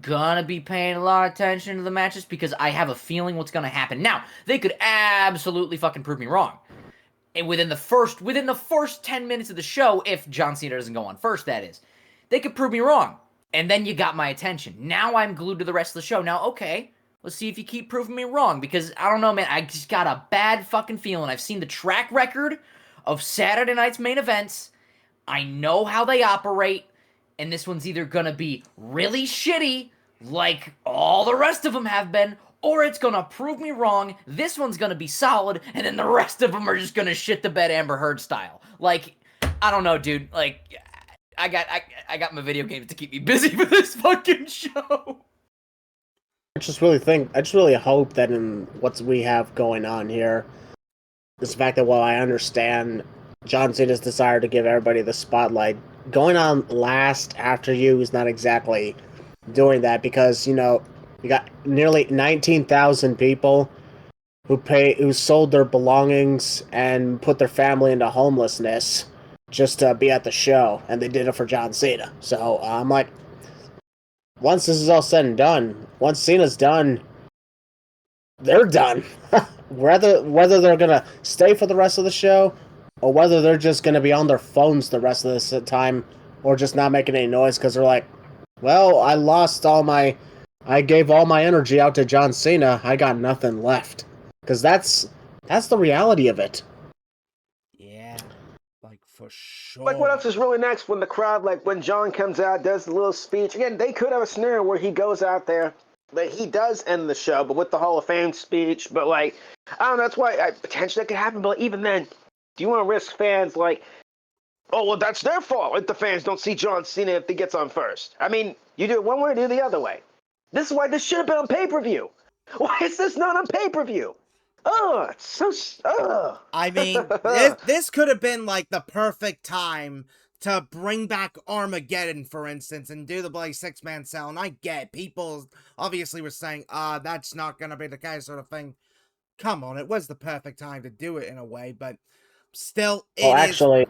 gonna be paying a lot of attention to the matches because I have a feeling what's gonna happen. Now, they could absolutely fucking prove me wrong. And within the first 10 minutes of the show, if John Cena doesn't go on first, that is, they could prove me wrong. And then you got my attention. Now I'm glued to the rest of the show. Now, okay, let's see if you keep proving me wrong. Because, I don't know, man, I just got a bad fucking feeling. I've seen the track record of Saturday night's main events. I know how they operate. And this one's either gonna be really shitty, like all the rest of them have been, or it's gonna prove me wrong. This one's gonna be solid, and then the rest of them are just gonna shit the bed Amber Heard style. I don't know, dude. I got my video games to keep me busy for this fucking show. I just really hope that in what we have going on here, is the fact that while I understand John Cena's desire to give everybody the spotlight, going on last after you is not exactly doing that because, you got nearly 19,000 people who sold their belongings and put their family into homelessness just to be at the show, and they did it for John Cena. So I'm like, once this is all said and done, once Cena's done, they're done. whether they're gonna stay for the rest of the show or whether they're just gonna be on their phones the rest of this time or just not making any noise because they're like, well, I gave all my energy out to John Cena. I got nothing left. Because that's the reality of it. Yeah, for sure. What else is really next when the crowd, when John comes out, does the little speech. Again, they could have a scenario where he goes out there, he does end the show, but with the Hall of Fame speech. But, I don't know, that's why potentially that could happen. But even then, do you want to risk fans oh, well, that's their fault if the fans don't see John Cena if he gets on first? I mean, You do it one way or do it the other way. This is why this should have been on pay-per-view. Why is this not on pay-per-view? Oh, it's so... I mean, this could have been like the perfect time to bring back Armageddon, for instance, and do the bloody six-man cell. And I get people obviously were saying, that's not going to be the case, sort of thing. Come on, it was the perfect time to do it in a way, but still, Well, actually,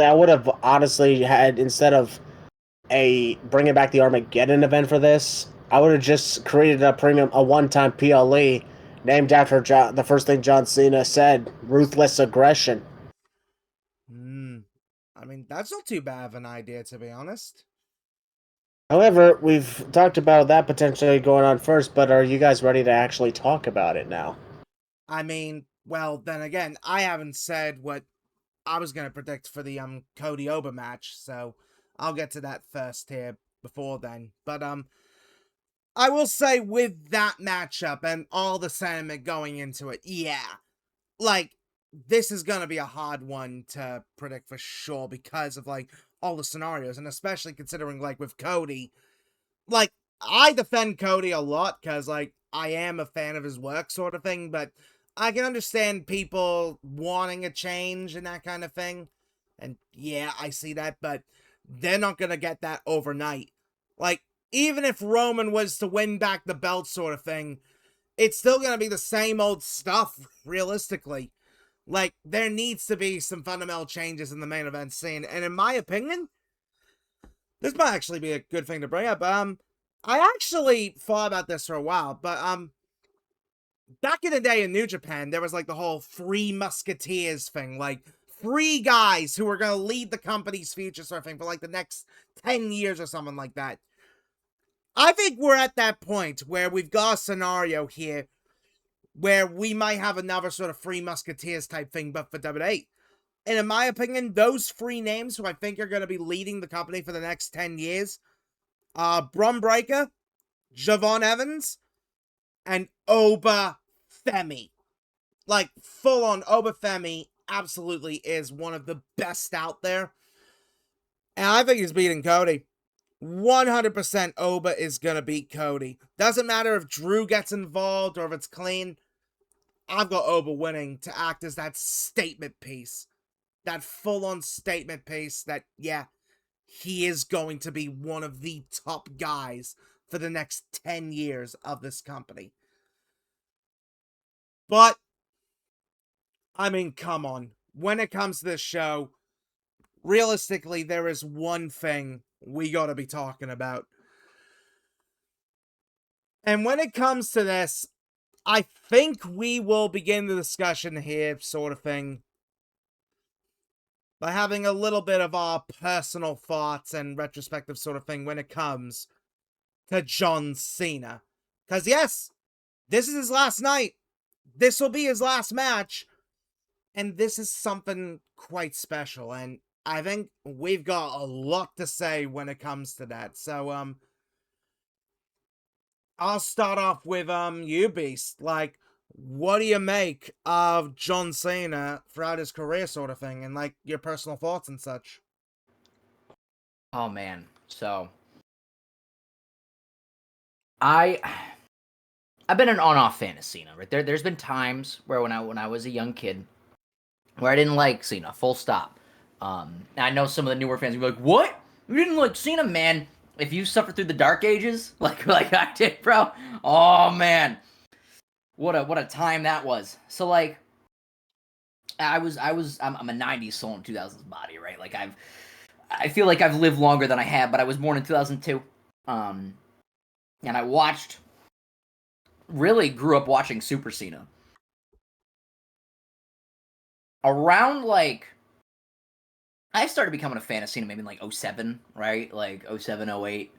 I would have honestly had, instead of bringing back the Armageddon event for this, I would have just created a one-time PLE named after the first thing John Cena said, ruthless aggression. I mean, that's not too bad of an idea, to be honest. However, we've talked about that potentially going on first, but are you guys ready to actually talk about it now? I mean, well, then again, I haven't said what I was going to predict for the Cody Oba match, so I'll get to that first here before then. But I will say with that matchup and all the sentiment going into it, yeah, like, this is going to be a hard one to predict for sure because of, like, all the scenarios, and especially considering, like, with Cody, like, I defend Cody a lot because, like, I am a fan of his work sort of thing, but I can understand people wanting a change and that kind of thing, and yeah, I see that, but they're not going to get that overnight. Like, even if Roman was to win back the belt sort of thing, it's still going to be the same old stuff, realistically. Like, there needs to be some fundamental changes in the main event scene, and in my opinion, this might actually be a good thing to bring up. I actually thought about this for a while, but back in the day in New Japan, there was like the whole Three Musketeers thing, like 3 guys who were going to lead the company's future sort of thing for like the next 10 years or something like that. I think we're at that point where we've got a scenario here where we might have another sort of Three Musketeers type thing, but for WWE. And in my opinion, those 3 names who I think are going to be leading the company for the next 10 years, Bron Breakker, Javon Evans, and Oba Femi. Like, full-on Oba Femi absolutely is one of the best out there. And I think he's beating Cody. 100% Oba is going to beat Cody. Doesn't matter if Drew gets involved or if it's clean. I've got Oba winning to act as that statement piece. That full-on statement piece that, yeah, he is going to be one of the top guys for the next 10 years of this company. But, I mean, come on. When it comes to this show, realistically, there is one thing we gotta be talking about. And when it comes to this, I think we will begin the discussion here, sort of thing, by having a little bit of our personal thoughts and retrospective sort of thing when it comes to John Cena. Because yes, this is his last night. This will be his last match. And this is something quite special. And I think we've got a lot to say when it comes to that. So, I'll start off with, you, Beast. Like, what do you make of John Cena throughout his career sort of thing? And, like, your personal thoughts and such? Oh, man. So, I've been an on-off fan of Cena, right? There's been times where when I was a young kid, where I didn't like Cena, full stop. I know some of the newer fans will be like, what? You didn't like Cena, man? If you suffered through the dark ages, like I did, bro, oh man, what a time that was. So like, I'm a '90s soul in 2000s body, right? Like I feel like I've lived longer than I have, but I was born in 2002, and I really grew up watching Super Cena. Around like, I started becoming a fan of Cena maybe in like 07, right? Like 07, 08.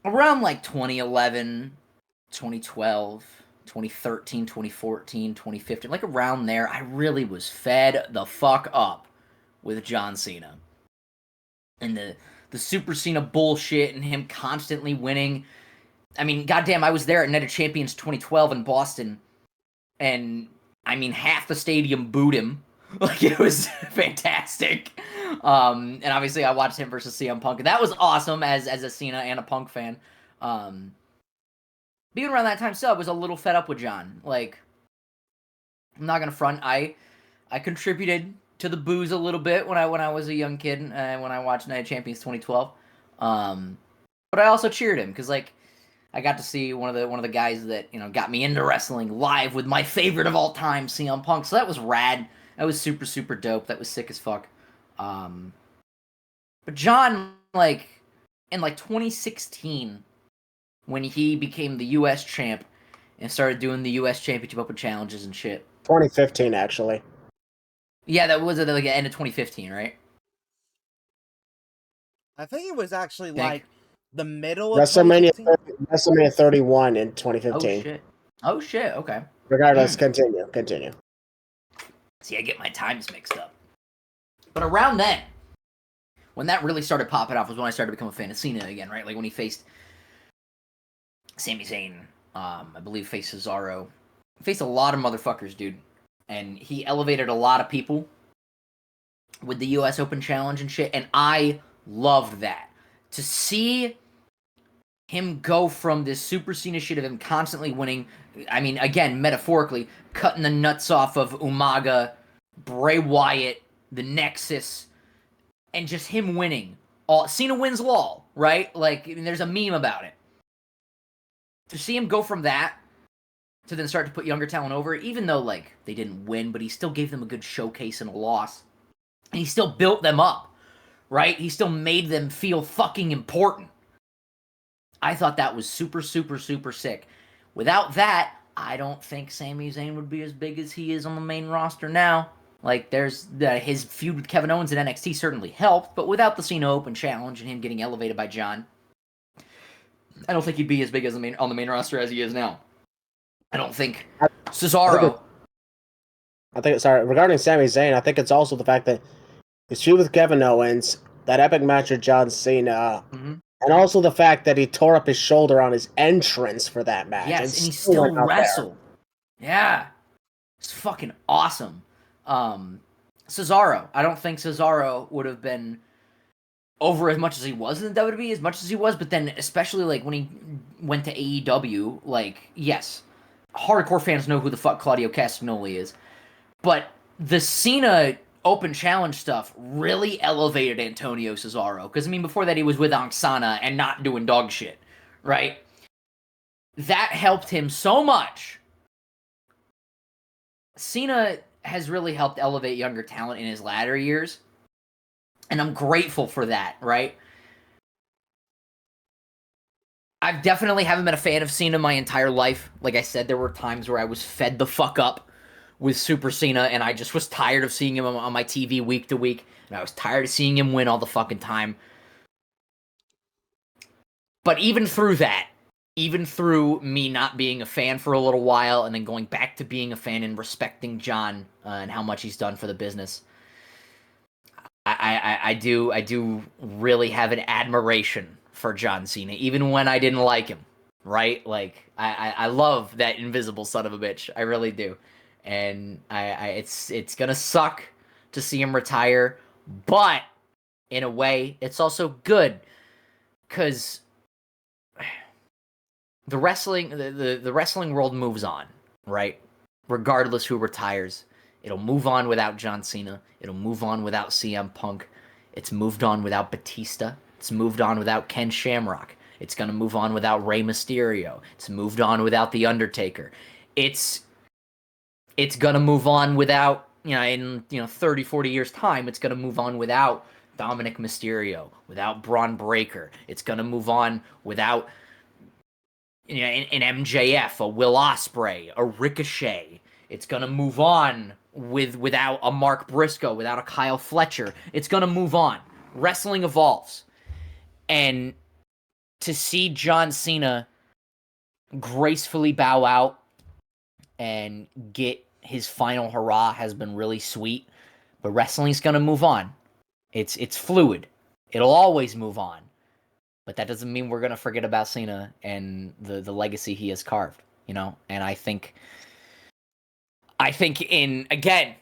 Around like 2011, 2012, 2013, 2014, 2015, like around there, I really was fed the fuck up with John Cena. And the Super Cena bullshit and him constantly winning. I mean, goddamn, I was there at Night of Champions 2012 in Boston, and I mean, half the stadium booed him. Like, it was fantastic. And obviously I watched him versus CM Punk, and that was awesome as a Cena and a Punk fan. Being around that time, I was a little fed up with John. Like, I'm not gonna front. I contributed to the booze a little bit when I was a young kid, when I watched Night of Champions 2012. But I also cheered him because, like, I got to see one of the guys that, you know, got me into wrestling live with my favorite of all time, CM Punk. So that was rad. That was super, super dope. That was sick as fuck. But John, like, in like 2016, when he became the U.S. champ and started doing the U.S. Championship Open challenges and shit. 2015, actually. Yeah, that was at like the end of 2015, right? I think it was actually Think. like the middle of WrestleMania 2015. WrestleMania 31 in Oh 2015. shit. Okay. Regardless, continue. See, I get my times mixed up. But around then, when that really started popping off, was when I started to become a fan of Cena again, right? Like when he faced Sami Zayn, I believe faced Cesaro. He faced a lot of motherfuckers, dude. And he elevated a lot of people with the US Open Challenge and shit, and I loved that. To see him go from this Super Cena shit of him constantly winning, I mean, again, metaphorically, cutting the nuts off of Umaga, Bray Wyatt, the Nexus, and just him winning. Cena wins LOL, right? Like, I mean, there's a meme about it. To see him go from that to then start to put younger talent over, even though, like, they didn't win, but he still gave them a good showcase and a loss. And he still built them up, right? He still made them feel fucking important. I thought that was super, super, super sick. Without that, I don't think Sami Zayn would be as big as he is on the main roster now. Like, there's his feud with Kevin Owens in NXT certainly helped, but without the Cena Open Challenge and him getting elevated by John, I don't think he'd be as big as on the main roster as he is now. I don't think Cesaro. Regarding Sami Zayn, I think it's also the fact that his feud with Kevin Owens, that epic match with John Cena, and also the fact that he tore up his shoulder on his entrance for that match. Yes, and he still wrestled. Yeah. It's fucking awesome. Cesaro. I don't think Cesaro would have been over as much as he was in the WWE, as much as he was, but then especially like when he went to AEW, like, yes, hardcore fans know who the fuck Claudio Castagnoli is, but the Cena Open Challenge stuff really elevated Antonio Cesaro, because, I mean, before that he was with Angsana and not doing dog shit, right? That helped him so much. Cena has really helped elevate younger talent in his latter years, and I'm grateful for that, right? I definitely haven't been a fan of Cena my entire life. Like I said, there were times where I was fed the fuck up with Super Cena, and I just was tired of seeing him on my TV week to week, and I was tired of seeing him win all the fucking time. But even through that, even through me not being a fan for a little while, and then going back to being a fan and respecting John and how much he's done for the business, I do really have an admiration for John Cena, even when I didn't like him, right? Like, I love that invisible son of a bitch. I really do. And it's gonna suck to see him retire, but in a way, it's also good, because the wrestling world moves on, right? Regardless who retires, it'll move on without John Cena. It'll move on without CM Punk. It's moved on without Batista. It's moved on without Ken Shamrock. It's gonna move on without Rey Mysterio. It's moved on without The Undertaker. It's gonna move on without, in 30, 40 years time, it's gonna move on without Dominic Mysterio, without Braun Breaker. It's gonna move on without an MJF, a Will Ospreay, a Ricochet. It's gonna move on without a Mark Briscoe, without a Kyle Fletcher. It's gonna move on. Wrestling evolves. And to see John Cena gracefully bow out and get his final hurrah has been really sweet. But wrestling's gonna move on. It's fluid. It'll always move on. But that doesn't mean we're gonna forget about Cena and the legacy he has carved, And I think in, again,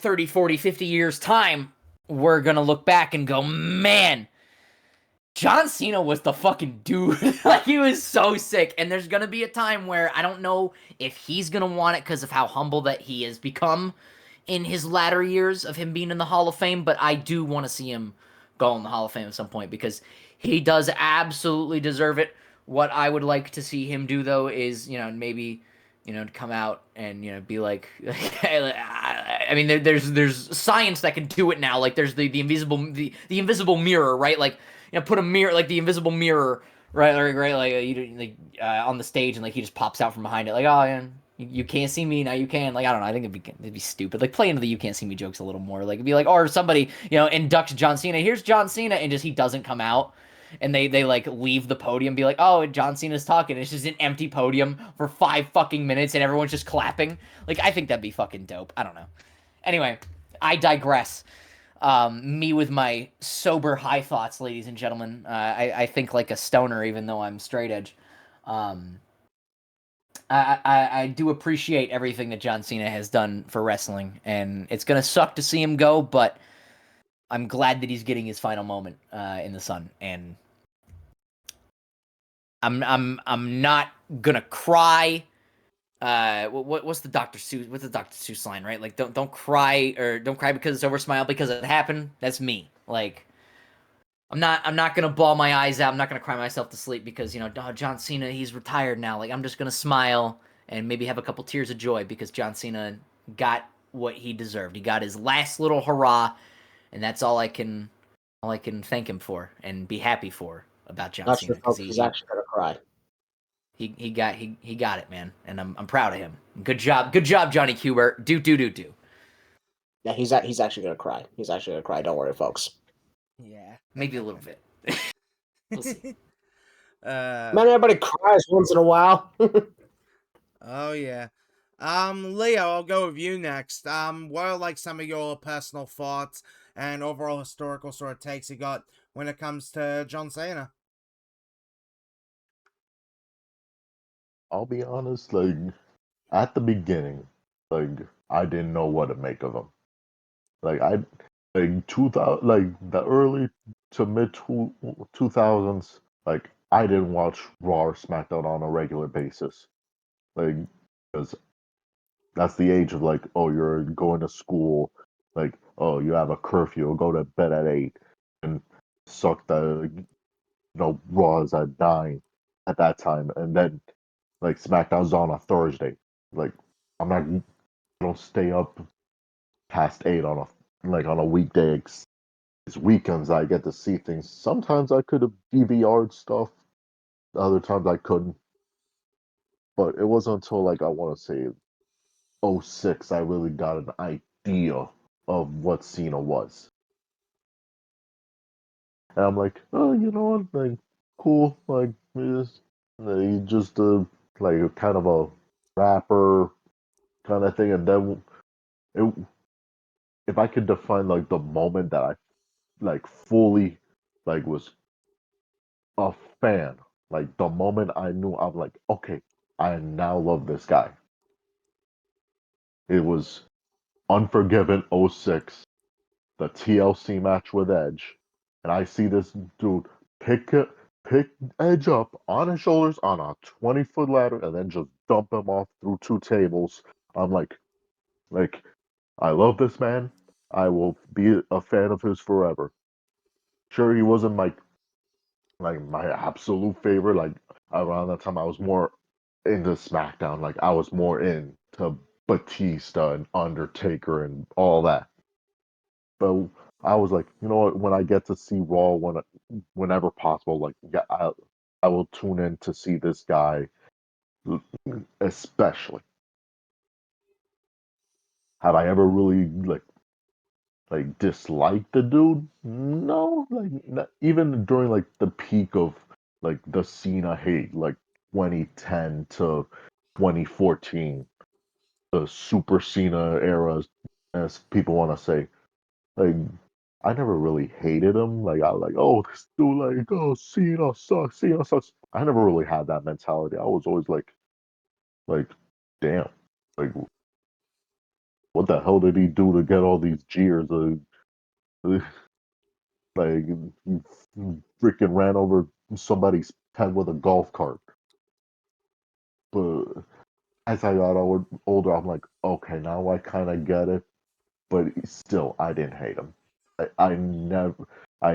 30, 40, 50 years time, we're gonna look back and go, man, John Cena was the fucking dude. Like, he was so sick. And there's gonna be a time where I don't know if he's gonna want it because of how humble that he has become in his latter years of him being in the Hall of Fame, but I do want to see him go in the Hall of Fame at some point because he does absolutely deserve it. What I would like to see him do though is, maybe, come out and be like, I mean, there's science that can do it now. Like, there's the invisible mirror, right? Like, put a mirror, like the invisible mirror, right, on the stage, and like he just pops out from behind it, like, oh yeah, you can't see me now, you can. Like, I don't know, I think it'd be stupid. Like, play into the you can't see me jokes a little more. Like, it'd be like, or somebody inducts John Cena. Here's John Cena, and just he doesn't come out. And they like leave the podium, be like, oh, John Cena's talking. It's just an empty podium for 5 fucking minutes, and everyone's just clapping. Like, I think that'd be fucking dope. I don't know. Anyway, I digress. Me with my sober high thoughts, ladies and gentlemen. I think like a stoner, even though I'm straight edge. I do appreciate everything that John Cena has done for wrestling, and it's gonna suck to see him go, but I'm glad that he's getting his final moment in the sun, and I'm not gonna cry. What's the Dr. Seuss line, right? Like, don't cry, or don't cry because it's over, smile because it happened. That's me. Like, I'm not gonna bawl my eyes out. I'm not gonna cry myself to sleep because John Cena, he's retired now. Like, I'm just gonna smile and maybe have a couple tears of joy because John Cena got what he deserved. He got his last little hurrah, and that's all I can thank him for and be happy for about John Not Cena sure, because folks. He's actually gonna cry. he got it, man, and I'm proud of him. Good job, Johnny Kubert. Do. Yeah, he's actually gonna cry. He's actually gonna cry. Don't worry, folks. Yeah. Maybe a little bit. We'll see. Man, everybody cries once in a while. Oh yeah. Leo, I'll go with you next. What are like some of your personal thoughts and overall historical sort of takes you got when it comes to John Cena? I'll be honest, like at the beginning, like I didn't know what to make of him. Like I like 2000, like the early to mid 2000s, like I didn't watch Raw or SmackDown on a regular basis. Like because that's the age of like, oh, you're going to school, like, oh, you have a curfew, go to bed at 8, and suck the Raws at 9 at that time, and then like SmackDown's on a Thursday. Like I'm not, I don't stay up past 8 on a weekday. It's weekends I get to see things. Sometimes I could have DVR'd stuff, other times I couldn't. But it wasn't until like I want to say '06 I really got an idea of what Cena was. And I'm like, oh, you know what? Like, cool. Like, he just like kind of a rapper kind of thing. And then it, if I could define like the moment that I like fully like was a fan, like the moment I knew I'm like, okay, I now love this guy. It was Unforgiven '06, the TLC match with Edge, and I see this dude pick pick Edge up on his shoulders on a 20-foot ladder and then just dump him off through 2 tables. I'm like I love this man. I will be a fan of his forever. Sure, he wasn't like my absolute favorite. Like around that time, I was more into SmackDown. Like I was more into Batista and Undertaker and all that. But I was like, you know what? When I get to see Raw, whenever possible, like yeah, I will tune in to see this guy. Especially, have I ever really like disliked the dude? No, like not, even during like the peak of like the Cena hate, like 2010 to 2014, the Super Cena era, as people want to say. Like I never really hated him. Like I was like, oh, this dude, like, oh, Cena sucks, Cena sucks. I never really had that mentality. I was always like, damn, like, what the hell did he do to get all these jeers? Like he freaking ran over somebody's head with a golf cart. But as I got older, I'm like, okay, now I kind of get it. But still, I didn't hate him. I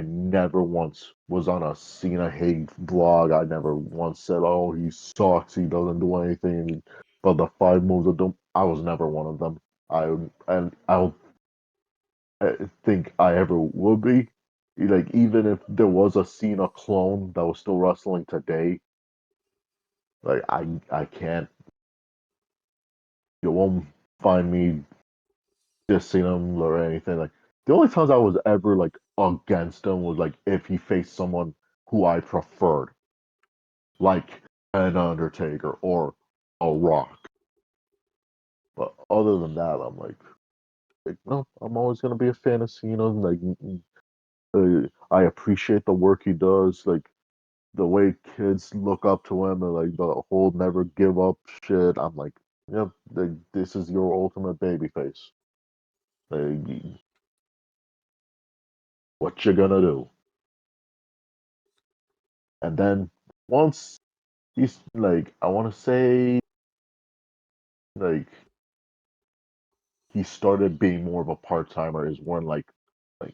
never once was on a Cena hate blog. I never once said, "Oh, he sucks. He doesn't do anything." But the 5 moves of doom, I was never one of them. I don't think I ever would be. Like even if there was a Cena clone that was still wrestling today, like I can't. You won't find me dissing him or anything. Like the only times I was ever like against him was like if he faced someone who I preferred, like an Undertaker or a Rock. But other than that, I'm like no, I'm always gonna be a fan of Cena. Like I appreciate the work he does. Like the way kids look up to him and like the whole never give up shit. I'm like, yep, like, this is your ultimate babyface. Like, what you gonna do? And then once he's like, I want to say like he started being more of a part timer is when like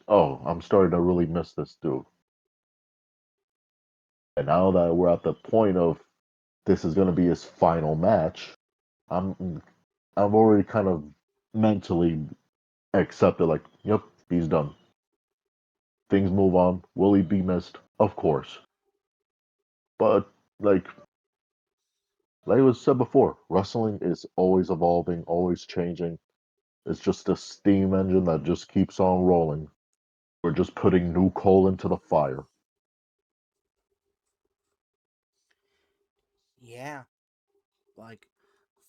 oh, I'm starting to really miss this dude. And now that we're at the point of this is gonna be his final match, I'm I've already kind of mentally accepted like, yep, he's done. Things move on. Will he be missed? Of course. But like it was said before, wrestling is always evolving, always changing. It's just a steam engine that just keeps on rolling. We're just putting new coal into the fire. Yeah, like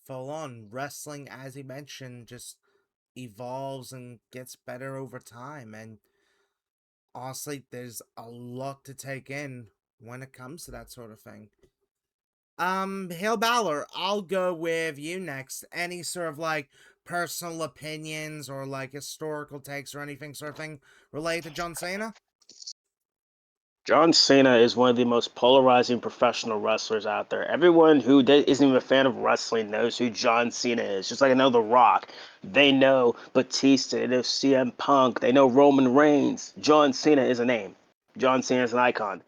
full on wrestling, as he mentioned, just evolves and gets better over time. And honestly, there's a lot to take in when it comes to that sort of thing. HeelBalor, I'll go with you next. Any sort of like personal opinions or like historical takes or anything sort of thing related to John Cena? John Cena is one of the most polarizing professional wrestlers out there. Everyone who isn't even a fan of wrestling knows who John Cena is. Just like I know The Rock, they know Batista, they know CM Punk, they know Roman Reigns. John Cena is a name. John Cena is an icon.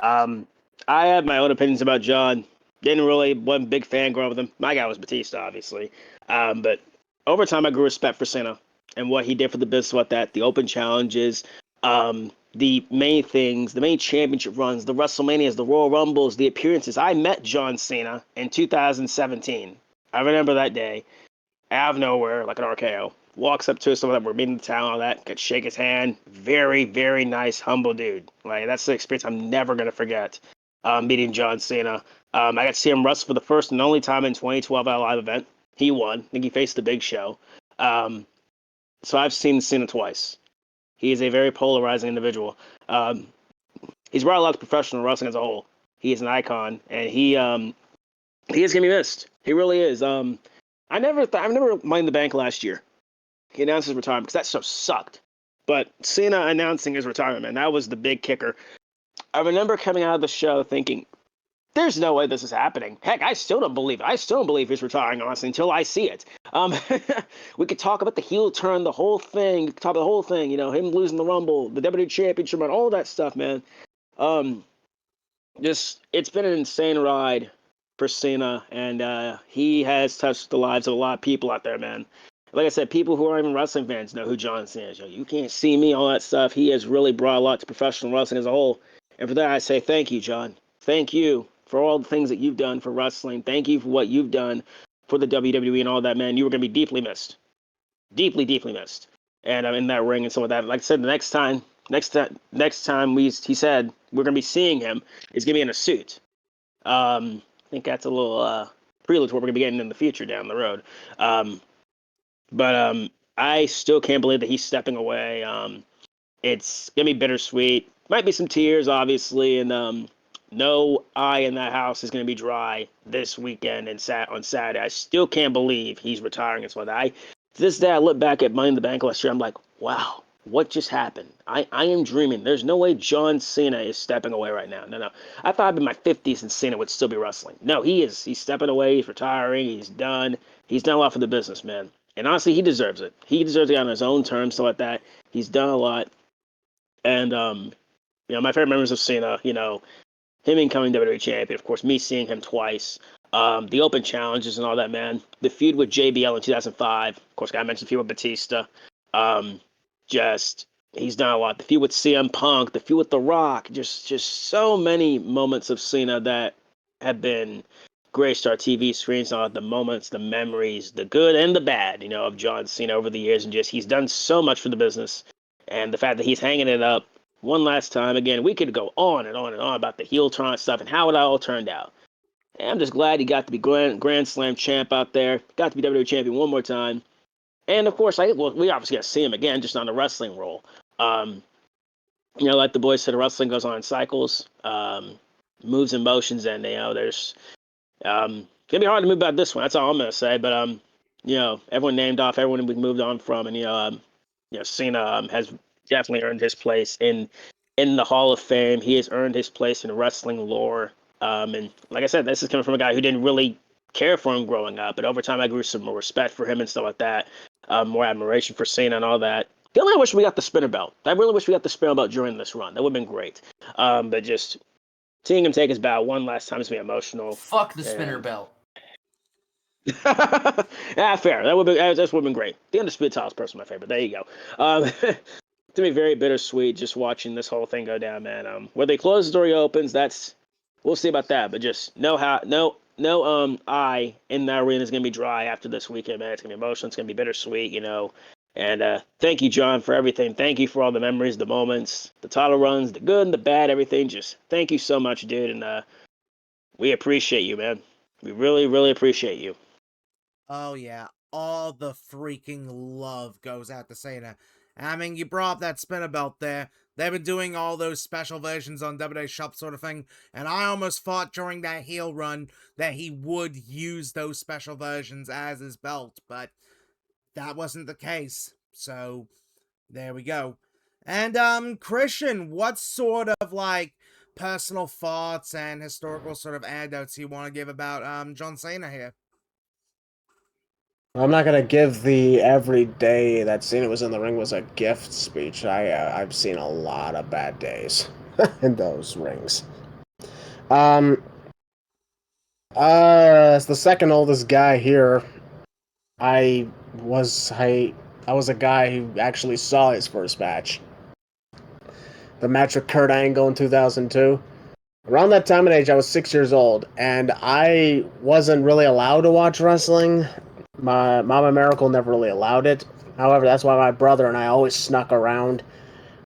Um, I have my own opinions about John. Didn't really wasn't a big fan growing up with him. My guy was Batista, obviously. But over time, I grew respect for Cena and what he did for the business. What that the open challenges, the main things, the main championship runs, the WrestleManias, the Royal Rumbles, the appearances. I met John Cena in 2017. I remember that day out of nowhere, like an RKO. Walks up to us, someone that we're meeting in town, all that, could shake his hand. Very, very nice, humble dude. Like that's the experience I'm never gonna forget. Meeting John Cena. I got to see him wrestle for the first and only time in 2012 at a live event. He won. I think he faced the Big Show. Um, so I've seen Cena twice. He is a very polarizing individual. Um, he's brought a lot to professional wrestling as a whole. He is an icon, and he is gonna be missed. He really is. I never mind the bank last year. He announced his retirement because that stuff sucked. But Cena announcing his retirement, man, that was the big kicker. I remember coming out of the show thinking, there's no way this is happening. Heck, I still don't believe it. I still don't believe he's retiring, honestly, until I see it. Um, we could talk about the heel turn, the whole thing, talk about the whole thing, him losing the Rumble, the WWE Championship run, all that stuff, man. Um, it's been an insane ride for Cena, and he has touched the lives of a lot of people out there, man. Like I said, people who aren't even wrestling fans know who John Cena is. You can't see me, all that stuff. He has really brought a lot to professional wrestling as a whole. And for that, I say thank you, John. Thank you for all the things that you've done for wrestling. Thank you for what you've done for the WWE and all that, man. You were going to be deeply missed. Deeply, deeply missed. And I'm in that ring and some of that. Like I said, the next time he said we're going to be seeing him is going to be in a suit. I think that's a little prelude to what we're going to be getting in the future down the road. But I still can't believe that he's stepping away. It's gonna be bittersweet. Might be some tears, obviously, and no eye in that house is gonna be dry this weekend and on Saturday. I still can't believe he's retiring as well. To this day, I look back at Money in the Bank last year. I'm like, wow, What just happened? I am dreaming. There's no way John Cena is stepping away right now. No. I thought I'd be in my 50s and Cena would still be wrestling. No, he is. He's stepping away. He's retiring. He's done. He's done a lot for the business, man. And honestly, he deserves it. He deserves it on his own terms, stuff like that. He's done a lot. And, my favorite memories of Cena, him becoming WWE champion, of course, me seeing him twice, the open challenges and all that, man. The feud with JBL in 2005, of course, I mentioned the feud with Batista. Just he's done a lot. The feud with CM Punk, the feud with The Rock, just so many moments of Cena that have been graced our TV screens. All the moments, the memories, the good and the bad, of John Cena over the years, and just he's done so much for the business, and the fact that he's hanging it up one last time. Again, we could go on and on and on about the heel turn stuff and how it all turned out. And I'm just glad he got to be Grand Slam champ out there, got to be WWE champion one more time. And of course, we obviously got to see him again, just on the wrestling role. Like the boys said, wrestling goes on in cycles, moves and motions, and there's gonna be hard to move about this one. That's all I'm gonna say. But everyone named off, everyone we moved on from, and Cena has definitely earned his place in the Hall of Fame. He has earned his place in wrestling lore. And like I said, this is coming from a guy who didn't really care for him growing up, but over time I grew some more respect for him and stuff like that. More admiration for Cena and all that. The only I wish we got the spinner belt. I really wish we got the spinner belt during this run. That would have been great. But just seeing him take his bow one last time is me emotional. Fuck the spinner belt. Yeah, fair. That would have been great. The Undisputed title is personally my favorite. There you go. To me, very bittersweet just watching this whole thing go down, man. Where they close the story opens, we'll see about that. But just no eye in that arena is gonna be dry after this weekend, man. It's gonna be emotional. It's gonna be bittersweet, And thank you, John, for everything. Thank you for all the memories, the moments, the title runs, the good and the bad, everything. Just thank you so much, dude. And we appreciate you, man. We really, really appreciate you. Oh yeah, all the freaking love goes out to Cena. I mean, you brought up that spinner belt there. They've been doing all those special versions on WWE Shop sort of thing, and I almost thought during that heel run that he would use those special versions as his belt, but that wasn't the case. So, there we go. And, Christian, what sort of, personal thoughts and historical sort of anecdotes you want to give about, John Cena here? I'm not gonna give the every day that Cena was in the ring was a gift speech. I've seen a lot of bad days in those rings. As the second oldest guy here, I was a guy who actually saw his first match. The match with Kurt Angle in 2002. Around that time and age, I was 6 years old, and I wasn't really allowed to watch wrestling. My Mama Maracle never really allowed it. However, that's why my brother and I always snuck around,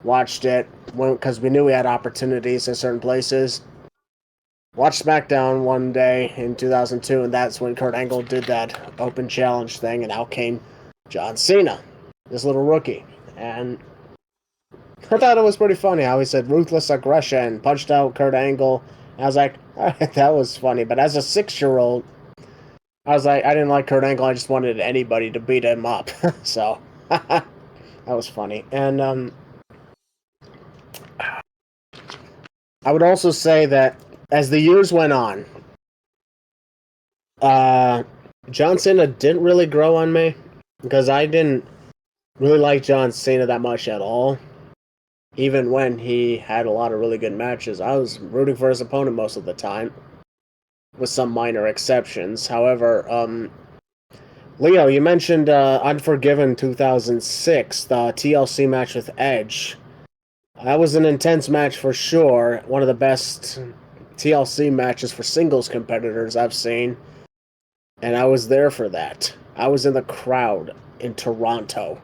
watched it, because we knew we had opportunities in certain places. Watched SmackDown one day in 2002, and that's when Kurt Angle did that open challenge thing, and out came John Cena, this little rookie. And I thought it was pretty funny how he said ruthless aggression, punched out Kurt Angle. And I was like, all right, that was funny. But as a 6-year-old, I was like, I didn't like Kurt Angle. I just wanted anybody to beat him up. So that was funny. And I would also say that as the years went on, John Cena didn't really grow on me because I didn't really like John Cena that much at all. Even when he had a lot of really good matches, I was rooting for his opponent most of the time, with some minor exceptions. However, Leo, you mentioned Unforgiven 2006, the TLC match with Edge. That was an intense match for sure. One of the best TLC matches for singles competitors I've seen. And I was there for that. I was in the crowd in Toronto.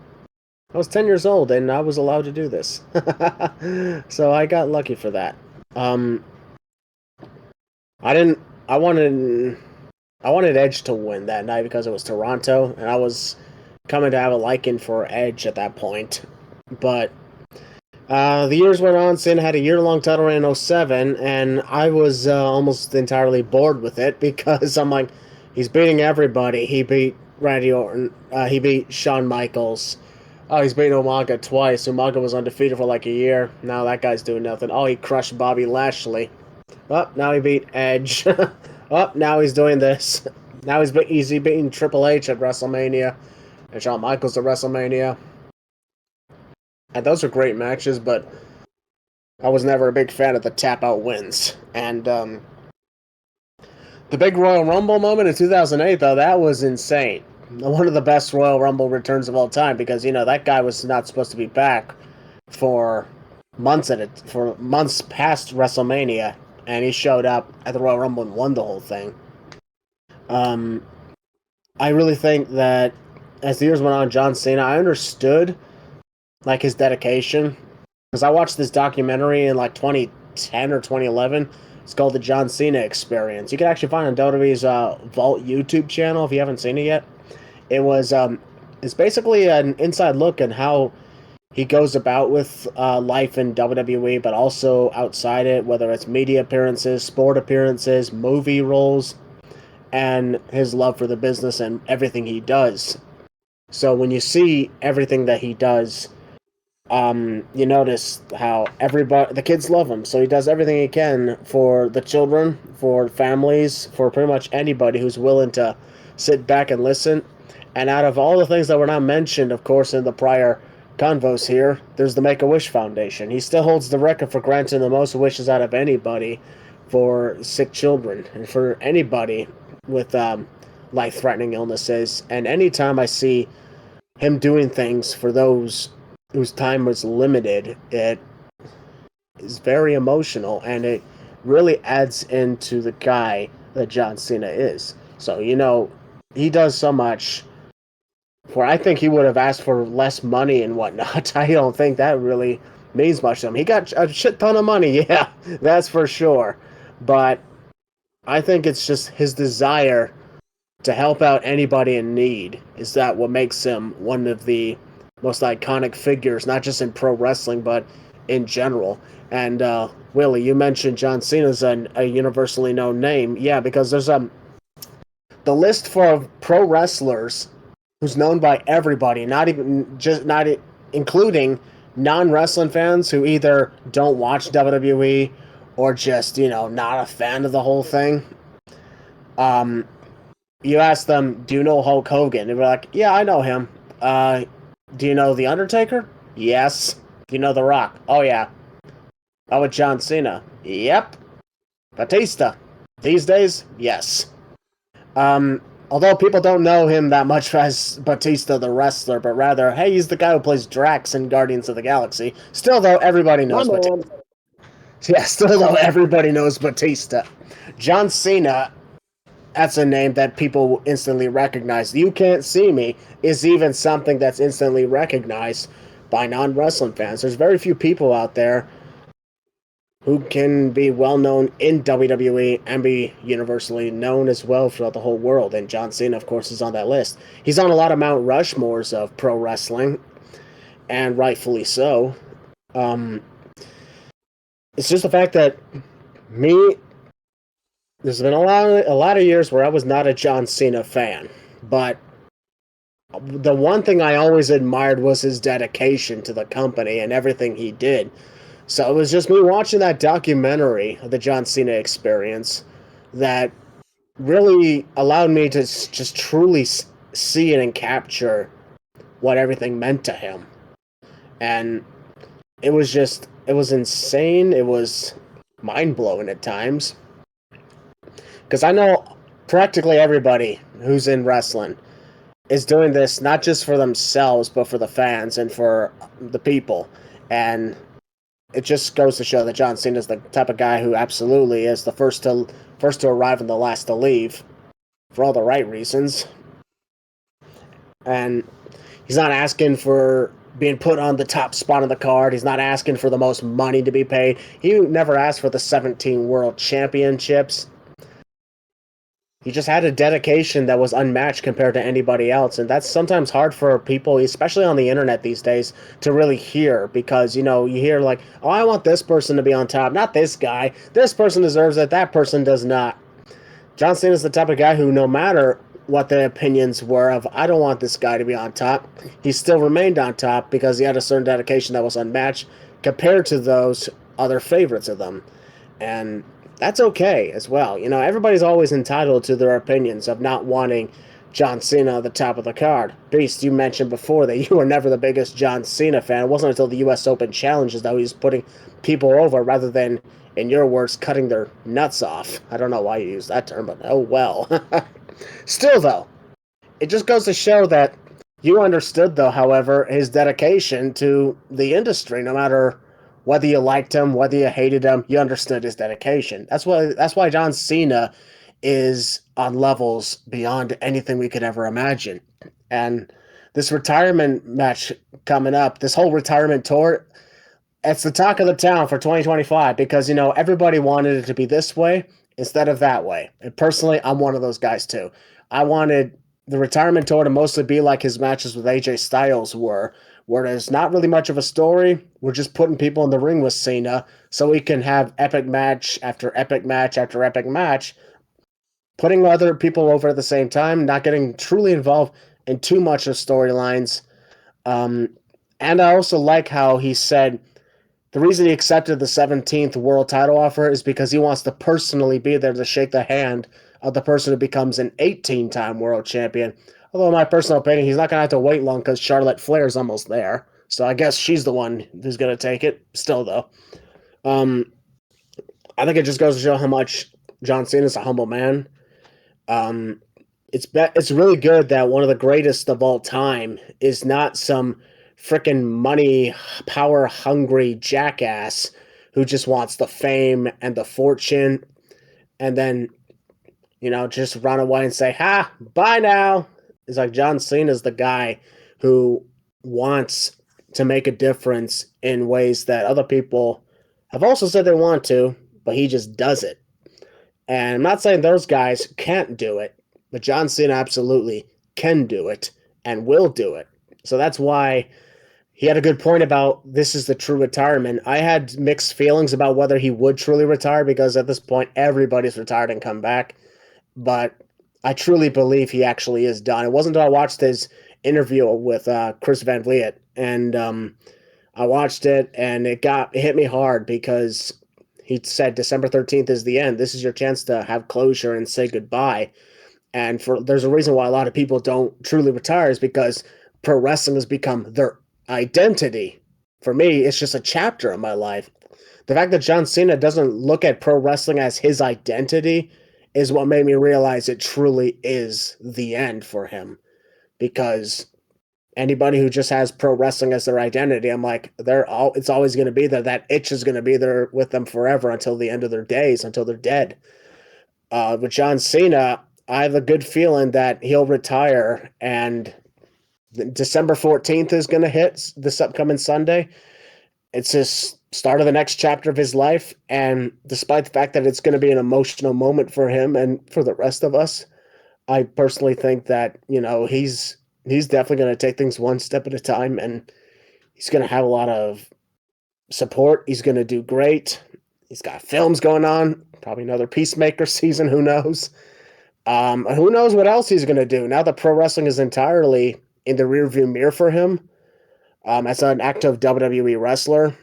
I was 10 years old and I was allowed to do this. So I got lucky for that. I wanted Edge to win that night because it was Toronto, and I was coming to have a liking for Edge at that point. But the years went on. Cena had a year-long title reign in 07, and I was almost entirely bored with it because I'm like, he's beating everybody. He beat Randy Orton. He beat Shawn Michaels. Oh, he's beaten Umaga twice. Umaga was undefeated for like a year. Now that guy's doing nothing. Oh, he crushed Bobby Lashley. Oh, now he beat Edge. Oh, now he's doing this. Now he's beating Triple H at WrestleMania. And Shawn Michaels at WrestleMania. And those are great matches, but I was never a big fan of the tap-out wins. And the big Royal Rumble moment in 2008, though, that was insane. One of the best Royal Rumble returns of all time, because, that guy was not supposed to be back for months past WrestleMania, and he showed up at the Royal Rumble and won the whole thing. I really think that as the years went on, John Cena, I understood his dedication, because I watched this documentary in 2010 or 2011. It's called the John Cena Experience. You can actually find it on WWE's Vault YouTube channel if you haven't seen it yet. It's basically an inside look at how he goes about with life in WWE, but also outside it, whether it's media appearances, sport appearances, movie roles, and his love for the business and everything he does. So when you see everything that he does, you notice how the kids love him. So he does everything he can for the children, for families, for pretty much anybody who's willing to sit back and listen. And out of all the things that were not mentioned, of course, in the prior convos here, there's the Make-A-Wish Foundation. He still holds the record for granting the most wishes out of anybody for sick children and for anybody with life-threatening illnesses. And anytime I see him doing things for those whose time was limited, it is very emotional, and it really adds into the guy that John Cena is. So, he does so much where I think he would have asked for less money and whatnot. I don't think that really means much to him. He got a shit ton of money, yeah, that's for sure. But I think it's just his desire to help out anybody in need. Is that what makes him one of the most iconic figures, not just in pro wrestling, but in general. And Willie, you mentioned John Cena's a universally known name. Yeah, because there's the list for pro wrestlers who's known by everybody, not including non-wrestling fans who either don't watch WWE or just, not a fan of the whole thing. You ask them, do you know Hulk Hogan? And they're like, yeah, I know him. Do you know The Undertaker? Yes. Do you know The Rock? Oh, yeah. Oh, with John Cena? Yep. Batista? These days? Yes. Although people don't know him that much as Batista the wrestler, but rather, hey, he's the guy who plays Drax in Guardians of the Galaxy. Still, though, everybody knows Batista. Yeah, still, though, everybody knows Batista. John Cena, that's a name that people instantly recognize. You Can't See Me is even something that's instantly recognized by non-wrestling fans. There's very few people out there who can be well-known in WWE and be universally known as well throughout the whole world. And John Cena, of course, is on that list. He's on a lot of Mount Rushmores of pro wrestling, and rightfully so. It's just the fact that there's been a lot of years where I was not a John Cena fan, but the one thing I always admired was his dedication to the company and everything he did. So it was just me watching that documentary, The John Cena Experience, that really allowed me to just truly see it and capture what everything meant to him. And it was insane. It was mind-blowing at times. Because I know practically everybody who's in wrestling is doing this not just for themselves, but for the fans and for the people. And it just goes to show that John Cena is the type of guy who absolutely is the first to arrive and the last to leave, for all the right reasons. And he's not asking for being put on the top spot on the card. He's not asking for the most money to be paid. He never asked for the 17 world championships. He just had a dedication that was unmatched compared to anybody else, and that's sometimes hard for people, especially on the internet these days, to really hear, because, you hear like, oh, I want this person to be on top, not this guy. This person deserves it, that person does not. John Cena is the type of guy who, no matter what the opinions were of, I don't want this guy to be on top. He still remained on top because he had a certain dedication that was unmatched compared to those other favorites of them. And that's okay as well. You know, everybody's always entitled to their opinions of not wanting John Cena at the top of the card. Beast, you mentioned before that you were never the biggest John Cena fan. It wasn't until the U.S. Open challenges that he was putting people over rather than, in your words, cutting their nuts off. I don't know why you use that term, but oh well. Still, though, it just goes to show that you understood, though, however, his dedication to the industry. No matter whether you liked him, whether you hated him, you understood his dedication. That's why John Cena is on levels beyond anything we could ever imagine. And this retirement match coming up, this whole retirement tour, it's the talk of the town for 2025 because, you know, everybody wanted it to be this way instead of that way. And personally, I'm one of those guys too. I wanted the retirement tour to mostly be like his matches with AJ Styles were, where there's not really much of a story. We're just putting people in the ring with Cena so we can have epic match after epic match after epic match, putting other people over at the same time, not getting truly involved in too much of storylines. And I also like how he said the reason he accepted the 17th world title offer is because he wants to personally be there to shake the hand of the person who becomes an 18-time world champion. Although, in my personal opinion, he's not going to have to wait long because Charlotte Flair's almost there. So I guess she's the one who's going to take it. Still, though. I think it just goes to show how much John Cena's a humble man. It's really good that one of the greatest of all time is not some freaking money, power hungry jackass who just wants the fame and the fortune and then, you know, just run away and say, ha, bye now. It's like John Cena's the guy who wants to make a difference in ways that other people have also said they want to, but he just does it. And I'm not saying those guys can't do it, but John Cena absolutely can do it and will do it. So that's why he had a good point about this is the true retirement. I had mixed feelings about whether he would truly retire because at this point everybody's retired and come back. But I truly believe he actually is done. It wasn't until I watched his interview with Chris Van Vliet, and I watched it, and it hit me hard because he said December 13th is the end. This is your chance to have closure and say goodbye. And there's a reason why a lot of people don't truly retire is because pro wrestling has become their identity. For me, it's just a chapter of my life. The fact that John Cena doesn't look at pro wrestling as his identity is what made me realize it truly is the end for him. Because anybody who just has pro wrestling as their identity, I'm like, it's always going to be there. That itch is going to be there with them forever until the end of their days, until they're dead. With John Cena, I have a good feeling that he'll retire, and December 14th is going to hit this upcoming Sunday. It's his start of the next chapter of his life, and despite the fact that it's going to be an emotional moment for him and for the rest of us, I personally think that, you know, he's definitely going to take things one step at a time, and he's going to have a lot of support. He's going to do great. He's got films going on, probably another Peacemaker season, who knows? Who knows what else he's going to do now that pro wrestling is entirely in the rearview mirror for him. As an active WWE wrestler,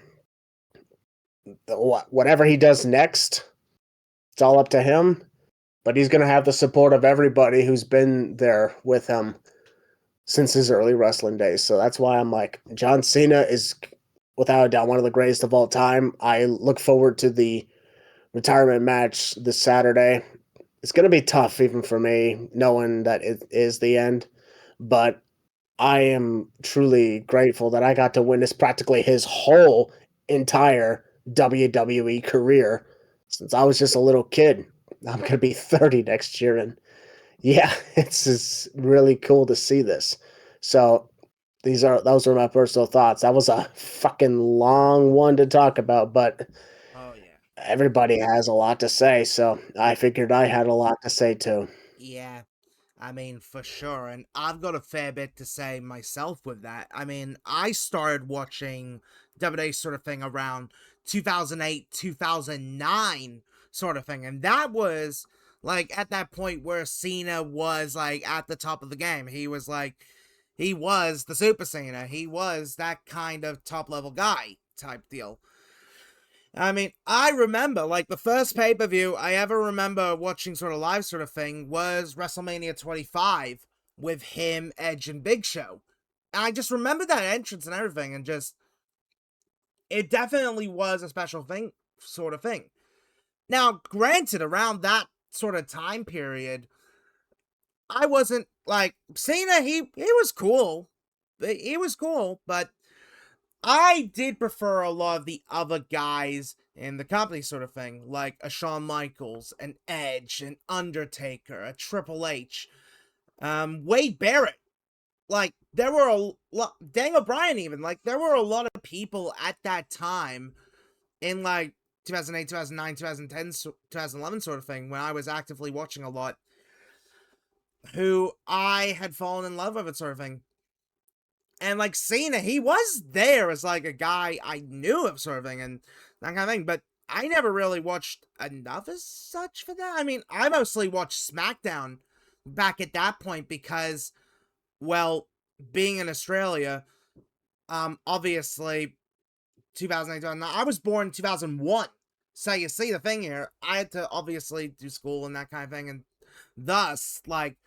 whatever he does next, it's all up to him. But he's going to have the support of everybody who's been there with him since his early wrestling days. So that's why I'm like, John Cena is without a doubt one of the greatest of all time. I look forward to the retirement match this Saturday. It's going to be tough even for me, knowing that it is the end. But I am truly grateful that I got to witness practically his whole entire WWE career since I was just a little kid. I'm going to be 30 next year, and yeah, it's really cool to see this. So those are my personal thoughts. That was a fucking long one to talk about, but Oh, yeah. everybody has a lot to say, so I figured I had a lot to say too. Yeah. I mean, for sure. And I've got a fair bit to say myself with that. I mean, I started watching WWE sort of thing around 2008, 2009 sort of thing. And that was like at that point where Cena was like at the top of the game. He was the Super Cena. He was that kind of top level guy type deal. I mean, I remember, like, the first pay-per-view I ever remember watching sort of live sort of thing was WrestleMania 25 with him, Edge, and Big Show. And I just remember that entrance and everything, and just, it definitely was a special thing, sort of thing. Now, granted, around that sort of time period, I wasn't, like, Cena, he was cool. He was cool, but I did prefer a lot of the other guys in the company sort of thing, like a Shawn Michaels, an Edge, an Undertaker, a Triple H, Wade Barrett. Like, there were a lot, Daniel Bryan even, like, there were a lot of people at that time in, like, 2008, 2009, 2010, 2011 sort of thing, when I was actively watching a lot, who I had fallen in love with it sort of thing. And, like, Cena, he was there as, like, a guy I knew of sort of thing, and that kind of thing, but I never really watched enough as such for that. I mean, I mostly watched SmackDown back at that point because, well, being in Australia, obviously, 2008, 2009, I was born in 2001, so you see the thing here, I had to obviously do school and that kind of thing, and thus, like,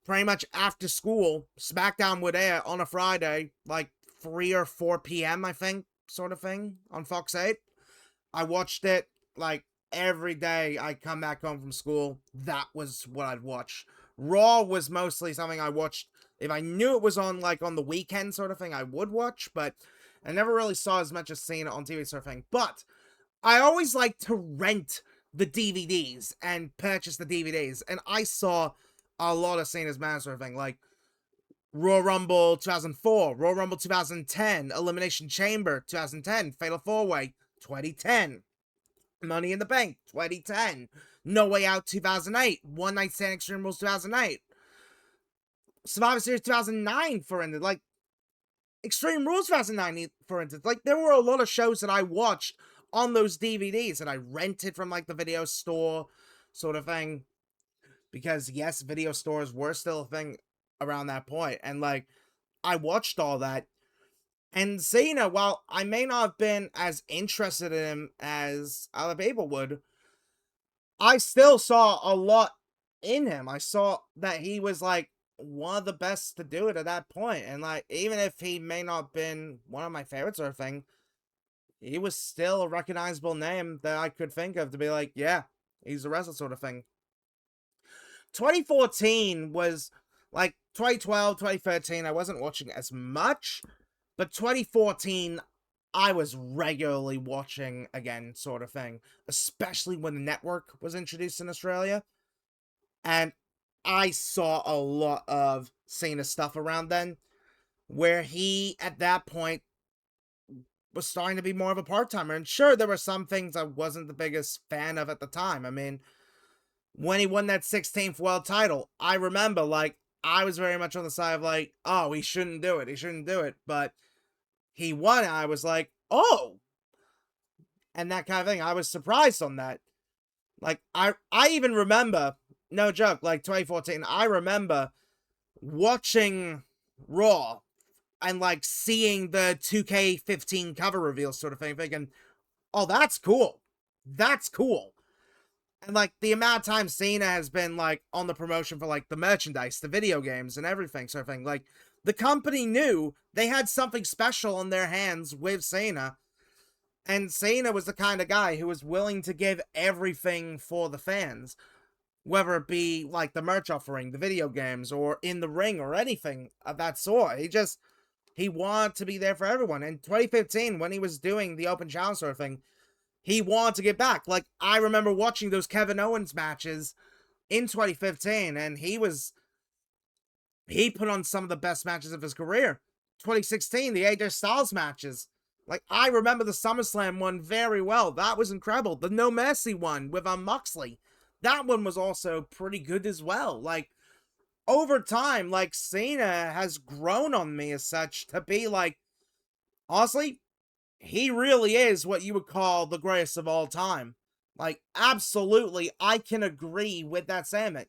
pretty much after school, SmackDown would air on a Friday, like 3 or 4 p.m., I think, sort of thing, on Fox 8. I watched it, like, every day I'd come back home from school. That was what I'd watch. Raw was mostly something I watched. If I knew it was on, like, on the weekend sort of thing, I would watch, but I never really saw as much as Cena on TV sort of thing. But I always liked to rent the DVDs and purchase the DVDs, and I saw a lot of Cena's match sort of thing, like Royal Rumble 2004, Royal Rumble 2010, Elimination Chamber 2010, Fatal 4-Way 2010, Money in the Bank 2010, No Way Out 2008, One Night Stand Extreme Rules 2008, Survivor Series 2009, for instance, like Extreme Rules 2009, for instance. Like, there were a lot of shows that I watched on those DVDs that I rented from, like, the video store sort of thing. Because, yes, video stores were still a thing around that point. And, like, I watched all that. And Cena, while I may not have been as interested in him as other people would, I still saw a lot in him. I saw that he was, like, one of the best to do it at that point. And, like, even if he may not have been one of my favorites or thing, he was still a recognizable name that I could think of to be like, yeah, he's a wrestler sort of thing. 2014 was, like, 2012, 2013, I wasn't watching as much, but 2014, I was regularly watching again, sort of thing, especially when the network was introduced in Australia, and I saw a lot of Cena stuff around then, where he, at that point, was starting to be more of a part-timer, and sure, there were some things I wasn't the biggest fan of at the time. I mean, when he won that 16th world title, I remember, like, I was very much on the side of, like, oh, he shouldn't do it, but he won it, I was like, oh, and that kind of thing. I was surprised on that. Like, I even remember, no joke, like, 2014, I remember watching Raw and, like, seeing the 2K15 cover reveal sort of thing, thinking, oh, that's cool. That's cool. And, like, the amount of time Cena has been, like, on the promotion for, like, the merchandise, the video games, and everything sort of thing. Like, the company knew they had something special in their hands with Cena. And Cena was the kind of guy who was willing to give everything for the fans. Whether it be, like, the merch offering, the video games, or in the ring, or anything of that sort. He wanted to be there for everyone. In 2015, when he was doing the Open Challenge sort of thing, he wanted to get back. Like, I remember watching those Kevin Owens matches in 2015, and he put on some of the best matches of his career. 2016, the AJ Styles matches. Like, I remember the SummerSlam one very well. That was incredible. The No Mercy one with Moxley. That one was also pretty good as well. Like, over time, like, Cena has grown on me as such to be, like, honestly, he really is what you would call the greatest of all time. Like, absolutely, I can agree with that sentiment.